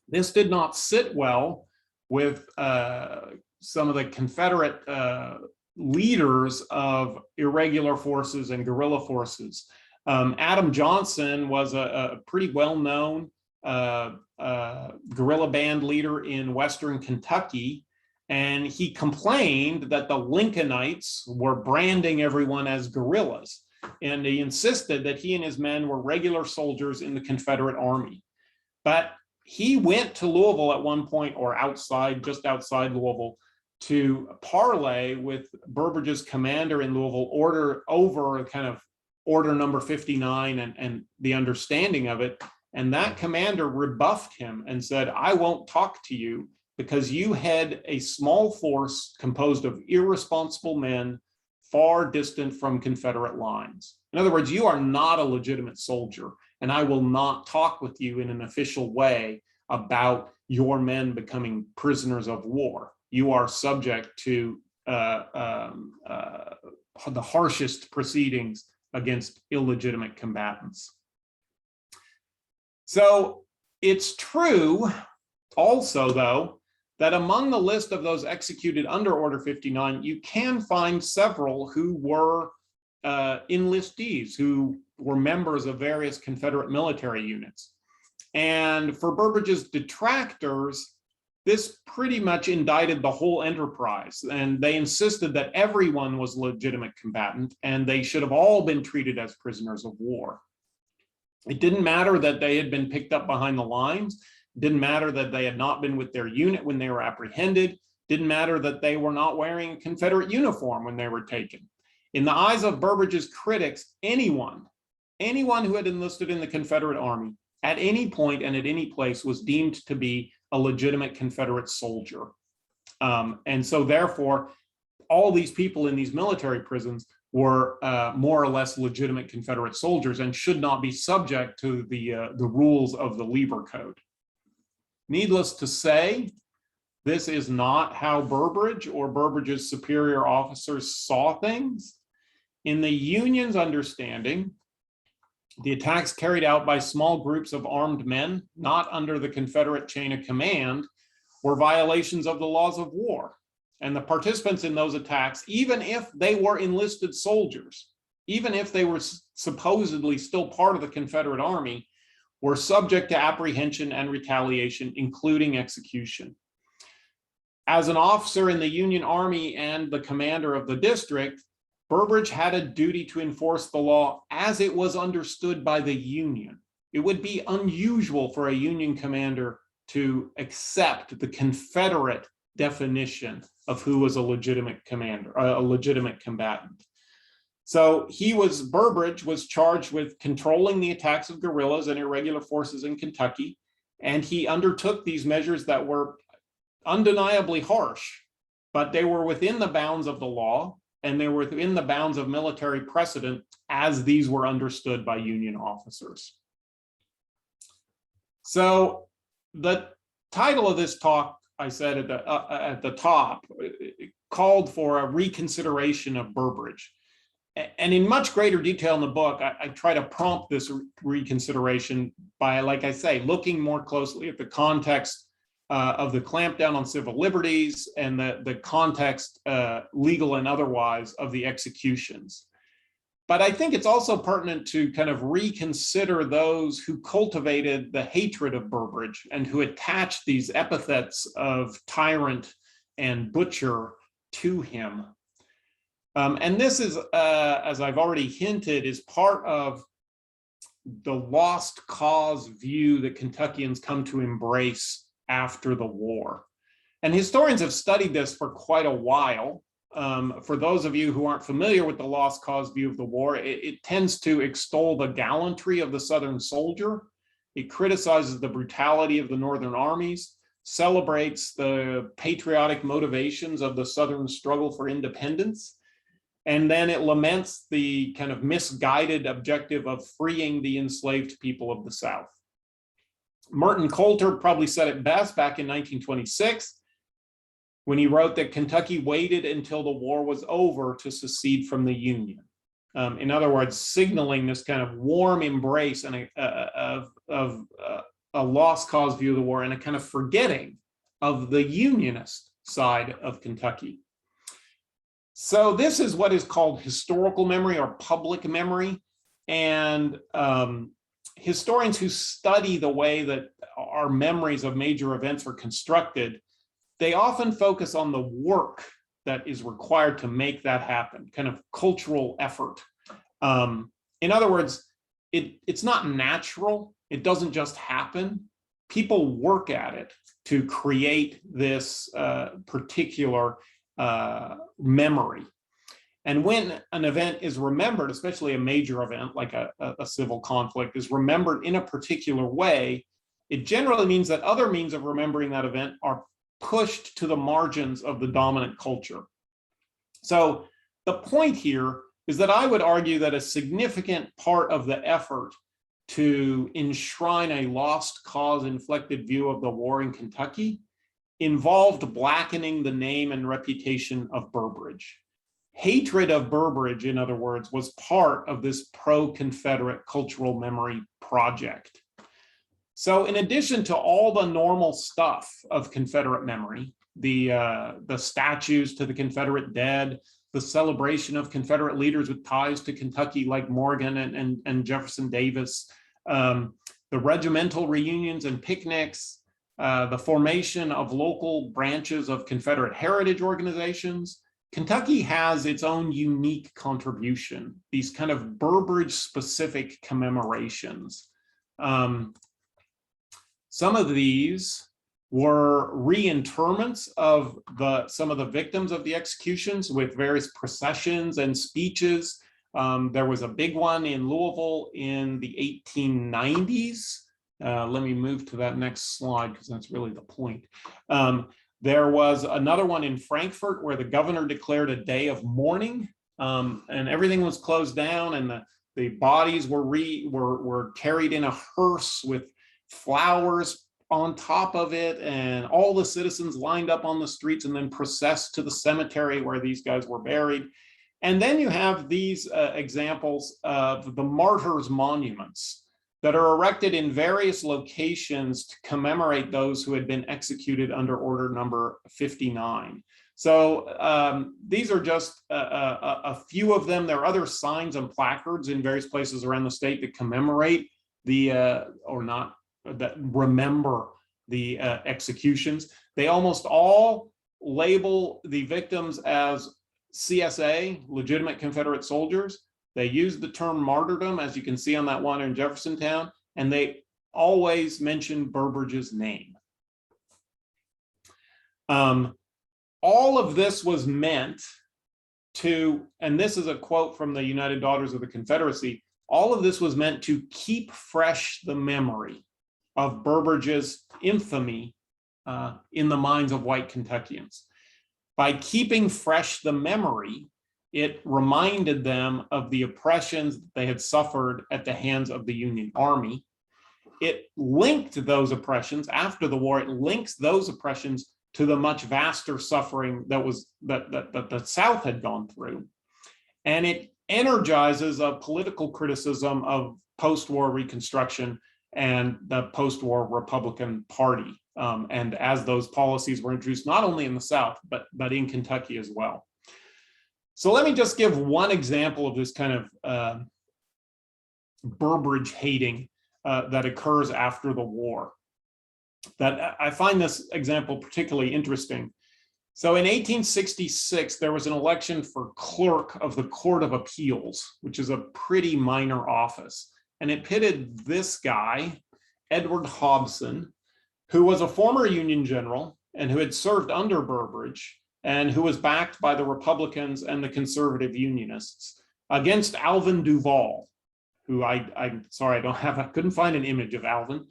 This did not sit well with some of the Confederate leaders of irregular forces and guerrilla forces. Adam Johnson was a pretty well-known guerrilla band leader in Western Kentucky, and he complained that the Lincolnites were branding everyone as guerrillas, and he insisted that he and his men were regular soldiers in the Confederate Army. But he went to Louisville at one point, or just outside Louisville, to parley with Burbridge's commander in Louisville over kind of order number 59 and the understanding of it. And that commander rebuffed him and said, "I won't talk to you because you head a small force composed of irresponsible men far distant from Confederate lines. In other words, you are not a legitimate soldier, and I will not talk with you in an official way about your men becoming prisoners of war. You are subject to the harshest proceedings against illegitimate combatants." So it's true also, though, that among the list of those executed under Order 59, you can find several who were enlistees, who were members of various Confederate military units. And for Burbridge's detractors, this pretty much indicted the whole enterprise, and they insisted that everyone was a legitimate combatant and they should have all been treated as prisoners of war. It didn't matter that they had been picked up behind the lines. It didn't matter that they had not been with their unit when they were apprehended. It didn't matter that they were not wearing a Confederate uniform when they were taken. In the eyes of Burbridge's critics, anyone who had enlisted in the Confederate Army at any point and at any place was deemed to be a legitimate Confederate soldier. And so therefore, all these people in these military prisons were more or less legitimate Confederate soldiers and should not be subject to the rules of the Lieber Code. Needless to say, this is not how Burbridge or Burbridge's superior officers saw things. In the Union's understanding, the attacks carried out by small groups of armed men, not under the Confederate chain of command, were violations of the laws of war. And the participants in those attacks, even if they were enlisted soldiers, even if they were supposedly still part of the Confederate Army, were subject to apprehension and retaliation, including execution. As an officer in the Union Army and the commander of the district, Burbridge had a duty to enforce the law as it was understood by the Union. It would be unusual for a Union commander to accept the Confederate definition of who was a legitimate commander, a legitimate combatant. So Burbridge was charged with controlling the attacks of guerrillas and irregular forces in Kentucky, and he undertook these measures that were undeniably harsh, but they were within the bounds of the law. and they were within the bounds of military precedent as these were understood by Union officers. So the title of this talk, I said at the top, called for a reconsideration of Burbridge. And in much greater detail in the book, I try to prompt this reconsideration by, like I say, looking more closely at the context of the clampdown on civil liberties and the context, legal and otherwise, of the executions. But I think it's also pertinent to kind of reconsider those who cultivated the hatred of Burbridge and who attached these epithets of tyrant and butcher to him. And this is, as I've already hinted, is part of the lost cause view that Kentuckians come to embrace after the war. And historians have studied this for quite a while. For those of you who aren't familiar with the lost cause view of the war, it tends to extol the gallantry of the Southern soldier. It criticizes the brutality of the Northern armies, celebrates the patriotic motivations of the Southern struggle for independence, and then it laments the kind of misguided objective of freeing the enslaved people of the South. Merton Coulter probably said it best back in 1926 when he wrote that Kentucky waited until the war was over to secede from the Union. In other words, signaling this kind of warm embrace and of a lost cause view of the war and a kind of forgetting of the Unionist side of Kentucky. So this is what is called historical memory or public memory. And historians who study the way that our memories of major events are constructed, they often focus on the work that is required to make that happen, kind of cultural effort. In other words, it's not natural. It doesn't just happen. People work at it to create this particular memory. And when an event is remembered, especially a major event like a civil conflict is remembered in a particular way, it generally means that other means of remembering that event are pushed to the margins of the dominant culture. So the point here is that I would argue that a significant part of the effort to enshrine a lost cause inflected view of the war in Kentucky involved blackening the name and reputation of Burbridge. Hatred of Burbridge, in other words, was part of this pro-Confederate cultural memory project. So in addition to all the normal stuff of Confederate memory, the statues to the Confederate dead, the celebration of Confederate leaders with ties to Kentucky like Morgan and Jefferson Davis, the regimental reunions and picnics, the formation of local branches of Confederate heritage organizations, Kentucky has its own unique contribution, these kind of Burbridge-specific commemorations. Some of these were reinterments of some of the victims of the executions with various processions and speeches. There was a big one in Louisville in the 1890s. Let me move to that next slide because that's really the point. There was another one in Frankfurt where the governor declared a day of mourning, and everything was closed down, and the bodies were carried in a hearse with flowers on top of it, and all the citizens lined up on the streets and then processed to the cemetery where these guys were buried. And then you have these examples of the martyrs' monuments that are erected in various locations to commemorate those who had been executed under order number 59. So these are just a few of them. There are other signs and placards in various places around the state that commemorate that remember the executions. They almost all label the victims as CSA, legitimate Confederate soldiers. They use the term martyrdom, as you can see on that one in Jeffersontown, and they always mention Burbridge's name. All of this was meant to, and this is a quote from the United Daughters of the Confederacy, all of this was meant to keep fresh the memory of Burbridge's infamy in the minds of white Kentuckians. By keeping fresh the memory, It reminded them of the oppressions they had suffered at the hands of the Union Army. It linked those oppressions after the war. It links those oppressions to the much vaster suffering that the South had gone through. And it energizes a political criticism of post-war Reconstruction and the post-war Republican Party. And as those policies were introduced, not only in the South, but in Kentucky as well. So let me just give one example of this kind of Burbridge hating that occurs after the war. That I find this example particularly interesting. So in 1866, there was an election for clerk of the Court of Appeals, which is a pretty minor office. And it pitted this guy, Edward Hobson, who was a former Union general and who had served under Burbridge and who was backed by the Republicans and the conservative Unionists, against Alvin Duval, who I'm sorry, I couldn't find an image of Alvin.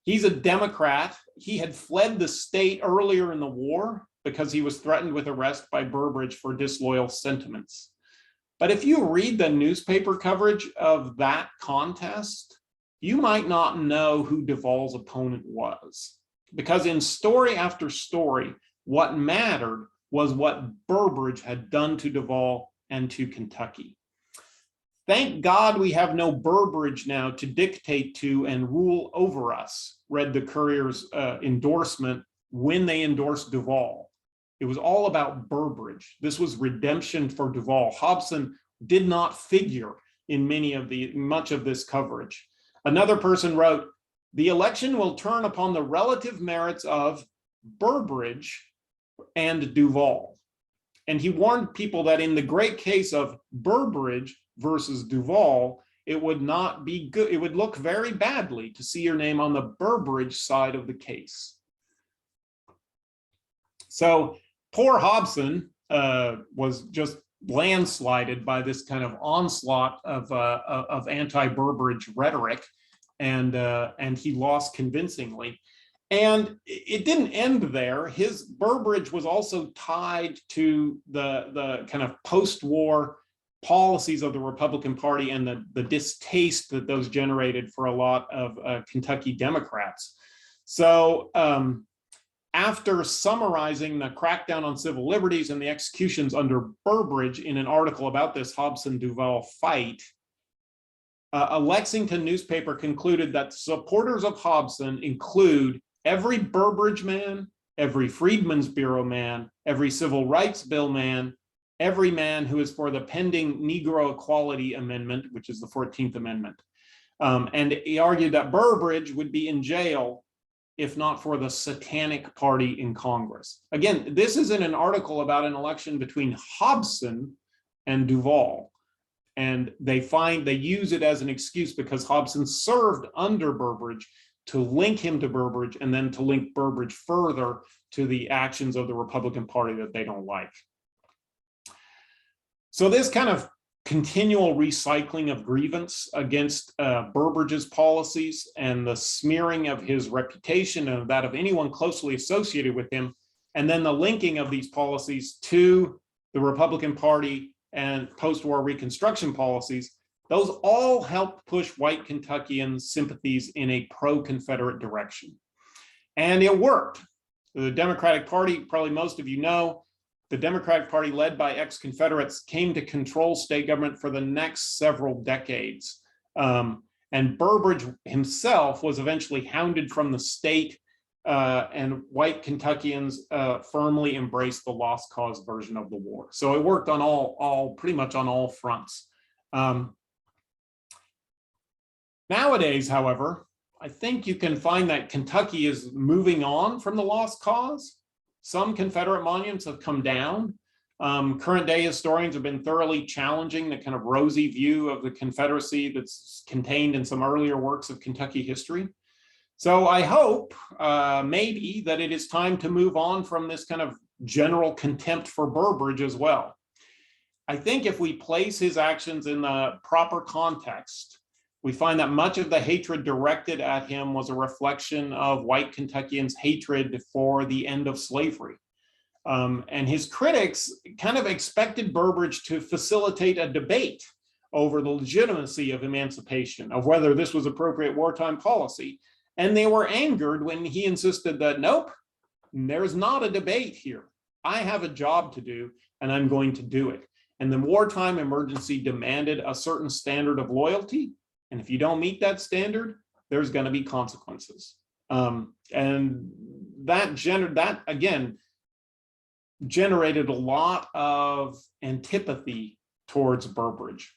He's a Democrat. He had fled the state earlier in the war because he was threatened with arrest by Burbridge for disloyal sentiments. But if you read the newspaper coverage of that contest, you might not know who Duval's opponent was, because in story after story, what mattered was what Burbridge had done to Duval and to Kentucky. Thank God we have no Burbridge now to dictate to and rule over us, read the Courier's endorsement when they endorsed Duval. It was all about Burbridge. This was redemption for Duval. Hobson did not figure in much of this coverage. Another person wrote, "The election will turn upon the relative merits of Burbridge and Duval." And he warned people that in the great case of Burbridge versus Duval, it would not be good. It would look very badly to see your name on the Burbridge side of the case. So poor Hobson was just landslided by this kind of onslaught of anti-Burbridge rhetoric, and he lost convincingly. And it didn't end there. His Burbridge was also tied to the kind of post-war policies of the Republican Party and the distaste that those generated for a lot of Kentucky Democrats. So after summarizing the crackdown on civil liberties and the executions under Burbridge in an article about this Hobson-Duval fight, a Lexington newspaper concluded that supporters of Hobson include every Burbridge man, every Freedmen's Bureau man, every Civil Rights Bill man, every man who is for the pending Negro Equality Amendment, which is the 14th Amendment. And he argued that Burbridge would be in jail if not for the Satanic Party in Congress. Again, this is in an article about an election between Hobson and Duval. And they use it as an excuse because Hobson served under Burbridge to link him to Burbridge and then to link Burbridge further to the actions of the Republican Party that they don't like. So this kind of continual recycling of grievance against Burbridge's policies and the smearing of his reputation and that of anyone closely associated with him, and then the linking of these policies to the Republican Party and post-war Reconstruction policies, those all helped push white Kentuckian sympathies in a pro-Confederate direction. And it worked. The Democratic Party, probably most of you know, the Democratic Party led by ex-Confederates came to control state government for the next several decades. And Burbridge himself was eventually hounded from the state, and white Kentuckians firmly embraced the lost cause version of the war. So it worked on pretty much on all fronts. Nowadays, however, I think you can find that Kentucky is moving on from the lost cause. Some Confederate monuments have come down. Current day historians have been thoroughly challenging the kind of rosy view of the Confederacy that's contained in some earlier works of Kentucky history. So I hope maybe that it is time to move on from this kind of general contempt for Burbridge as well. I think if we place his actions in the proper context, we find that much of the hatred directed at him was a reflection of white Kentuckians' hatred for the end of slavery. And his critics kind of expected Burbridge to facilitate a debate over the legitimacy of emancipation, of whether this was appropriate wartime policy. And they were angered when he insisted that, nope, there's not a debate here. I have a job to do, and I'm going to do it. And the wartime emergency demanded a certain standard of loyalty. And if you don't meet that standard, there's going to be consequences. And that again generated a lot of antipathy towards Burbridge.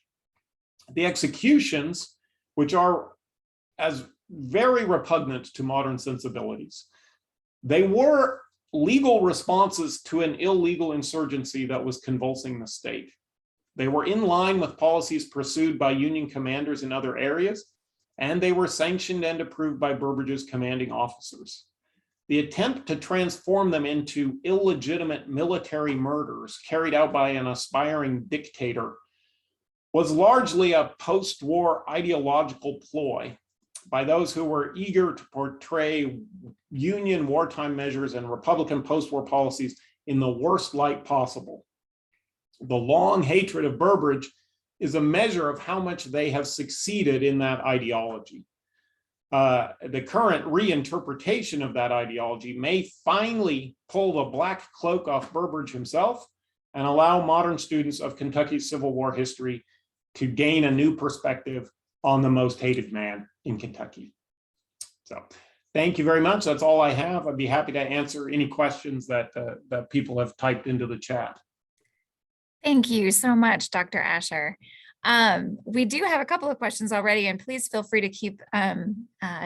The executions, which are as very repugnant to modern sensibilities, they were legal responses to an illegal insurgency that was convulsing the state. They were in line with policies pursued by Union commanders in other areas, and they were sanctioned and approved by Burbridge's commanding officers. The attempt to transform them into illegitimate military murders carried out by an aspiring dictator was largely a post-war ideological ploy by those who were eager to portray Union wartime measures and Republican post-war policies in the worst light possible. The long hatred of Burbridge is a measure of how much they have succeeded in that ideology. The current reinterpretation of that ideology may finally pull the black cloak off Burbridge himself and allow modern students of Kentucky's Civil War history to gain a new perspective on the most hated man in Kentucky. So thank you very much. That's all I have. I'd be happy to answer any questions that people have typed into the chat. Thank you so much, Dr. Asher. We do have a couple of questions already, and please feel free to keep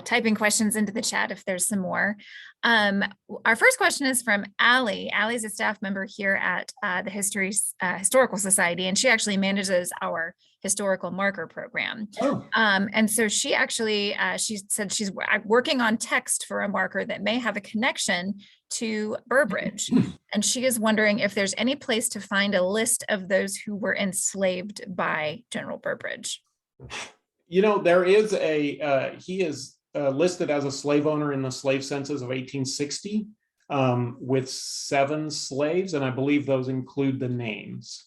typing questions into the chat if there's some more. Our first question is from Allie. Allie's a staff member here at the Historical Society, and she actually manages our historical marker program. Oh. And so she actually, she said she's working on text for a marker that may have a connection to Burbridge. And she is wondering if there's any place to find a list of those who were enslaved by General Burbridge. You know, there is he is listed as a slave owner in the slave census of 1860 with 7 slaves, and I believe those include the names.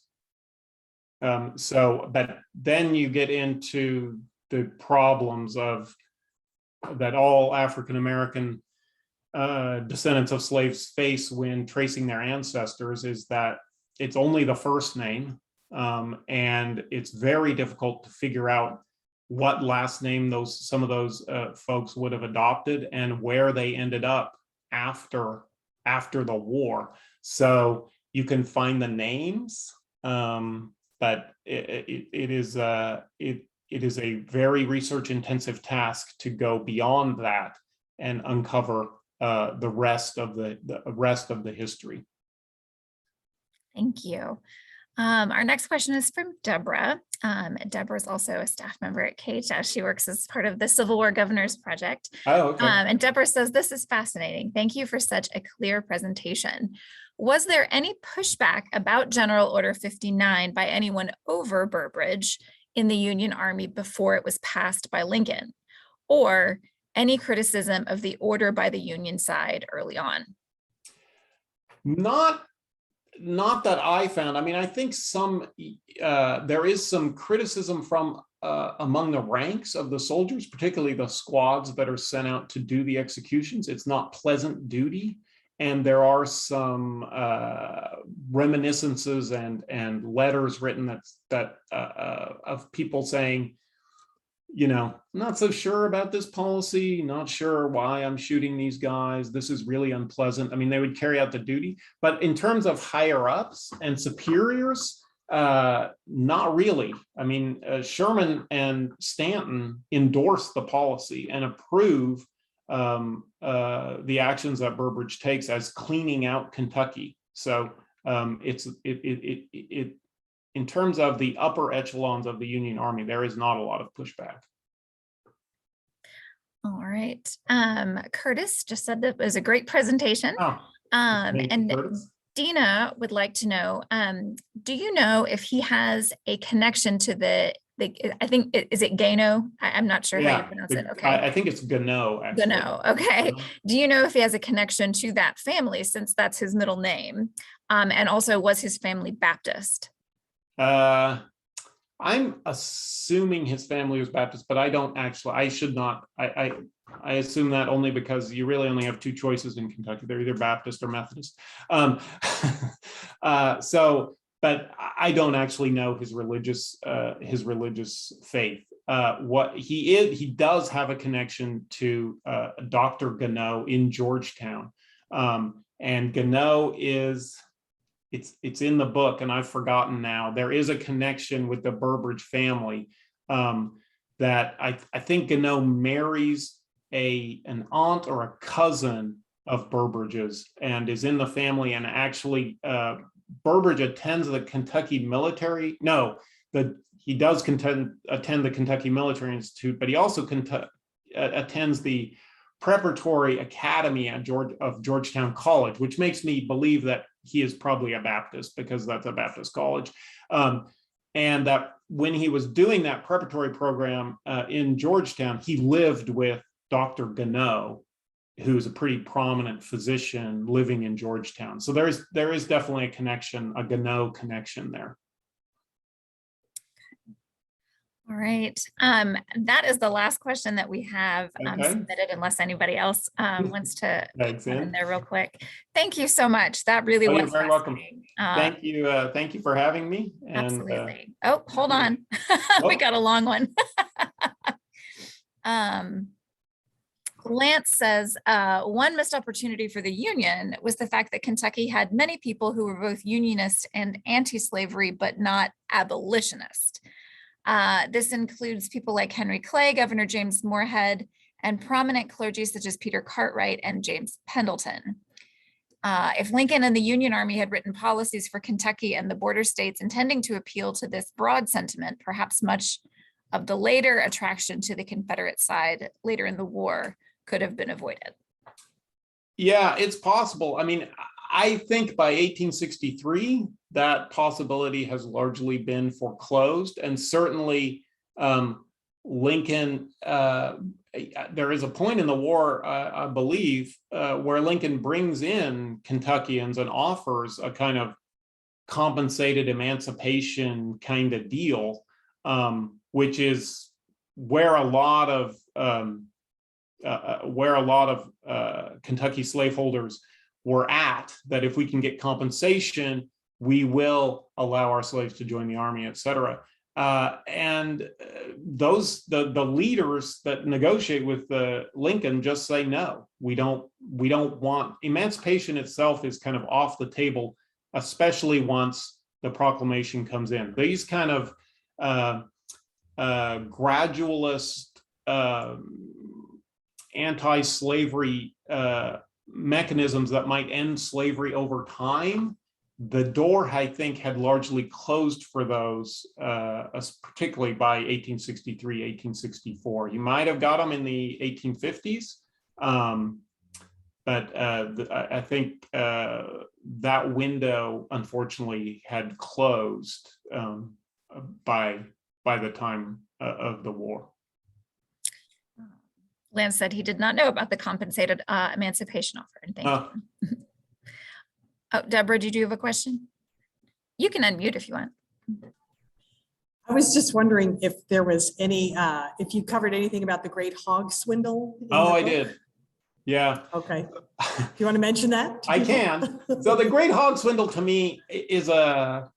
But then you get into the problems of that all African-American descendants of slaves face when tracing their ancestors, is that it's only the first name, and it's very difficult to figure out what last name some of those folks would have adopted and where they ended up after the war. So you can find the names, but it is a very research intensive task to go beyond that and uncover the rest of the history. Thank you. Our next question is from Deborah. Deborah is also a staff member at KHS. She works as part of the Civil War Governors Project. Oh, okay. And Deborah says, this is fascinating. Thank you for such a clear presentation. Was there any pushback about General Order 59 by anyone over Burbridge in the Union Army before it was passed by Lincoln? Or any criticism of the order by the Union side early on? Not that I found. I mean, I think there is some criticism from among the ranks of the soldiers, particularly the squads that are sent out to do the executions. It's not pleasant duty. And there are some reminiscences and letters written of people saying, you know, not so sure about this policy, not sure why I'm shooting these guys. This is really unpleasant. I mean, they would carry out the duty, but in terms of higher ups and superiors, not really. I mean, Sherman and Stanton endorse the policy and approve the actions that Burbridge takes as cleaning out Kentucky. So in terms of the upper echelons of the Union Army, there is not a lot of pushback. All right. Curtis just said that it was a great presentation. Oh, and Curtis. Dina would like to know, do you know if he has a connection to the I think, is it Gano? I'm not sure how you Yeah, pronounce it. I Okay. think it's Gano, actually. Gano. Okay. Do you know if he has a connection to that family since that's his middle name? And also, was his family Baptist? I'm assuming his family was Baptist, but I don't actually, I should not, I assume that only because you really only have two choices in Kentucky. They're either Baptist or Methodist. But I don't actually know his religious faith. What he is, he does have a connection to Dr. Gano in Georgetown. And Gano is, it's in the book, and I've forgotten now. There is a connection with the Burbridge family that I think Gano marries an aunt or a cousin of Burbridge's and is in the family. And actually, Burbridge attends the Kentucky military. No, he does attend the Kentucky Military Institute, but he also attends the preparatory academy at Georgetown College, which makes me believe that he is probably a Baptist because that's a Baptist college. And that when he was doing that preparatory program in Georgetown, he lived with Dr. Gano, who's a pretty prominent physician living in Georgetown. So there is definitely a connection, a Gano connection there. All right. That is the last question that we have submitted, unless anybody else wants to come in there real quick. Thank you so much. That really was you're very welcome. Thank you. Thank you for having me. And, absolutely. Oh, hold on. We got a long one. Lance says, one missed opportunity for the Union was the fact that Kentucky had many people who were both Unionist and anti-slavery, but not abolitionist. This includes people like Henry Clay, Governor James Moorhead, and prominent clergy such as Peter Cartwright and James Pendleton. If Lincoln and the Union Army had written policies for Kentucky and the border states intending to appeal to this broad sentiment, perhaps much of the later attraction to the Confederate side later in the war could have been avoided. Yeah, it's possible. I mean, I think by 1863, that possibility has largely been foreclosed. And certainly Lincoln, there is a point in the war, I believe, where Lincoln brings in Kentuckians and offers a kind of compensated emancipation kind of deal, which is where a lot of Kentucky slaveholders were at, that if we can get compensation, we will allow our slaves to join the army, et cetera. And the leaders that negotiate with Lincoln just say, no, we don't want, emancipation itself is kind of off the table, especially once the proclamation comes in. These kind of gradualist anti-slavery mechanisms that might end slavery over time, the door, I think, had largely closed for those, particularly by 1863, 1864. You might have got them in the 1850s, but I think that window, unfortunately, had closed by the time of the war. Lance said he did not know about the compensated emancipation offer. And thank you. Oh, Deborah, did you have a question? You can unmute if you want. I was just wondering if there was any, if you covered anything about the Great Hog Swindle. Oh, I did. Yeah. Okay. Do you want to mention that? I can. So the Great Hog Swindle to me is I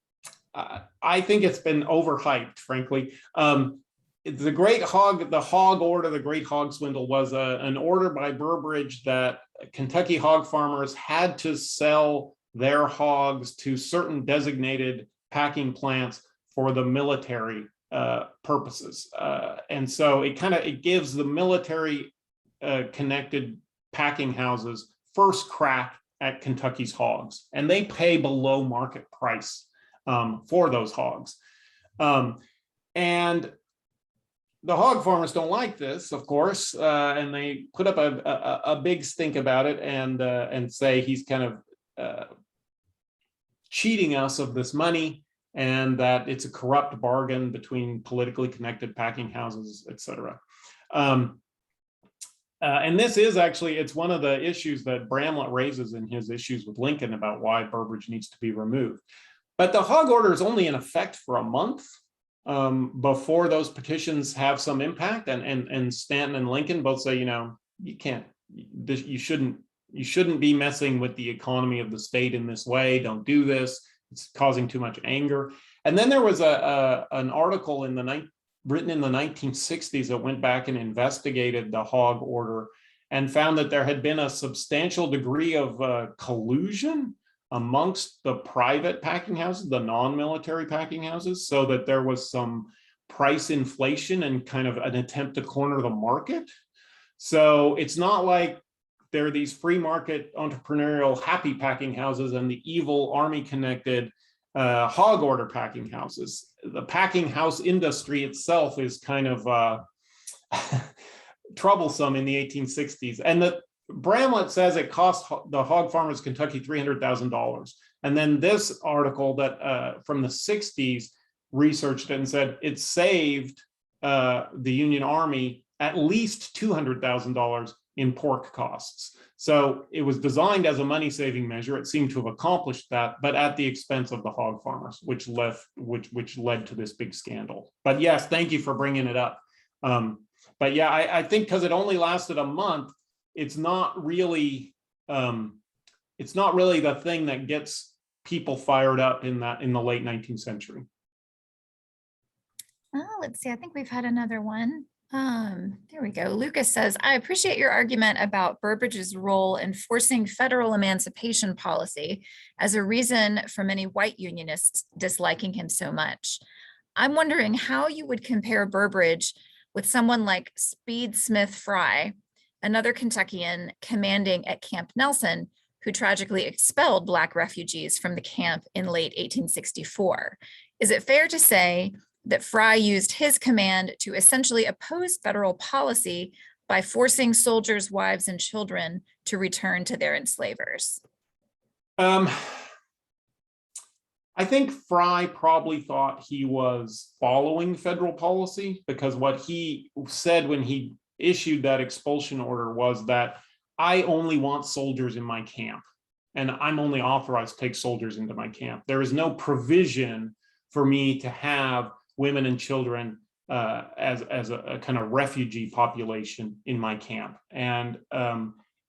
think it's been overhyped, frankly. The hog order, the Great Hog Swindle, was an order by Burbridge that Kentucky hog farmers had to sell their hogs to certain designated packing plants for the military purposes. And so it gives the military connected packing houses first crack at Kentucky's hogs, and they pay below market price for those hogs. And the hog farmers don't like this, of course, and they put up a big stink about it and say he's kind of cheating us of this money. and that it's a corrupt bargain between politically connected packing houses, et cetera. And this is actually, it's one of the issues that Bramlett raises in his issues with Lincoln about why Burbridge needs to be removed. But the hog order is only in effect for a month before those petitions have some impact. And Stanton and Lincoln both say, you know, you can't, you shouldn't be messing with the economy of the state in this way. Don't do this. It's causing too much anger. And then there was an article in written in the 1960s that went back and investigated the hog order and found that there had been a substantial degree of collusion amongst the private packing houses, the non-military packing houses, so that there was some price inflation and kind of an attempt to corner the market. So it's not like there are these free market entrepreneurial happy packing houses and the evil army connected hog order packing houses. The packing house industry itself is kind of troublesome in the 1860s. And the Bramlett says it cost the hog farmers of Kentucky $300,000. And then this article that from the 60s researched it and said it saved the Union Army at least $200,000 in pork costs. So it was designed as a money-saving measure. It seemed to have accomplished that, but at the expense of the hog farmers, which led to this big scandal. But yes, thank you for bringing it up. But yeah, I think because it only lasted a month, it's not really the thing that gets people fired up in the late 19th century. Oh, let's see. I think we've had another one. There we go. Lucas says, I appreciate your argument about Burbridge's role in forcing federal emancipation policy as a reason for many white Unionists disliking him so much. I'm wondering how you would compare Burbridge with someone like Speed Smith Fry, another Kentuckian commanding at Camp Nelson, who tragically expelled Black refugees from the camp in late 1864. Is it fair to say that Fry used his command to essentially oppose federal policy by forcing soldiers' wives and children to return to their enslavers? I think Fry probably thought he was following federal policy, because what he said when he issued that expulsion order was that I only want soldiers in my camp, and I'm only authorized to take soldiers into my camp. There is no provision for me to have women and children as a kind of refugee population in my camp.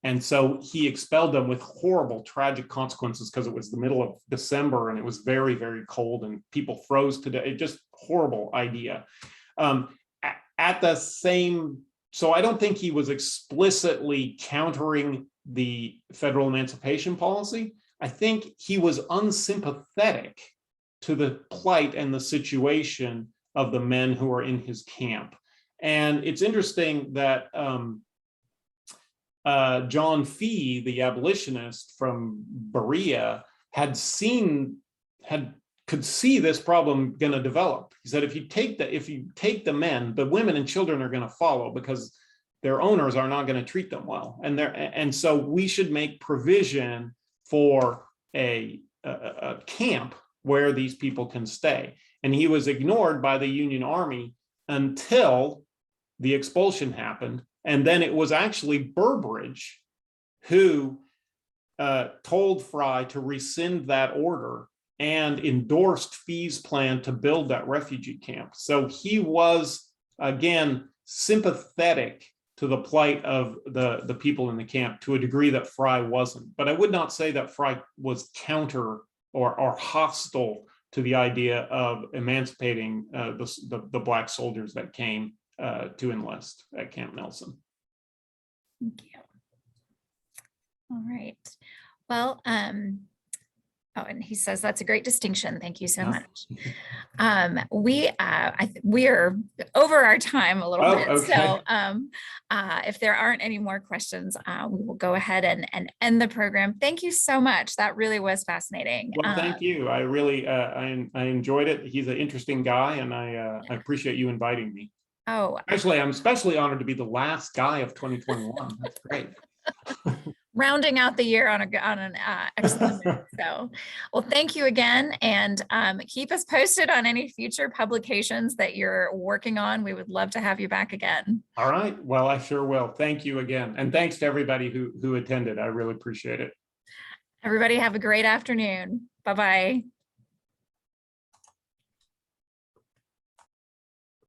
And so he expelled them with horrible, tragic consequences, because it was the middle of December and it was very, very cold and people froze to death. Just horrible idea. At the same, so I don't think he was explicitly countering the federal emancipation policy. I think he was unsympathetic to the plight and the situation of the men who are in his camp. And it's interesting that John Fee, the abolitionist from Berea, could see this problem going to develop. He said, if you take the men, the women and children are going to follow, because their owners are not going to treat them well. And so we should make provision for a camp where these people can stay. And he was ignored by the Union Army until the expulsion happened. And then it was actually Burbridge who told Fry to rescind that order and endorsed Fee's plan to build that refugee camp. So he was, again, sympathetic to the plight of the people in the camp to a degree that Fry wasn't. But I would not say that Fry was counter or hostile to the idea of emancipating the Black soldiers that came to enlist at Camp Nelson. Thank you. All right. Well, oh, and he says that's a great distinction. Thank you so much. We are over our time a little bit. Okay. So if there aren't any more questions, we will go ahead and end the program. Thank you so much. That really was fascinating. Well, thank you. I really I enjoyed it. He's an interesting guy, and I appreciate you inviting me. Oh, Actually, I'm especially honored to be the last guy of 2021. That's great. rounding out the year on an excellent note. So, well, thank you again, and keep us posted on any future publications that you're working on. We would love to have you back again. All right. Well, I sure will. Thank you again. And thanks to everybody who attended. I really appreciate it. Everybody have a great afternoon. Bye-bye.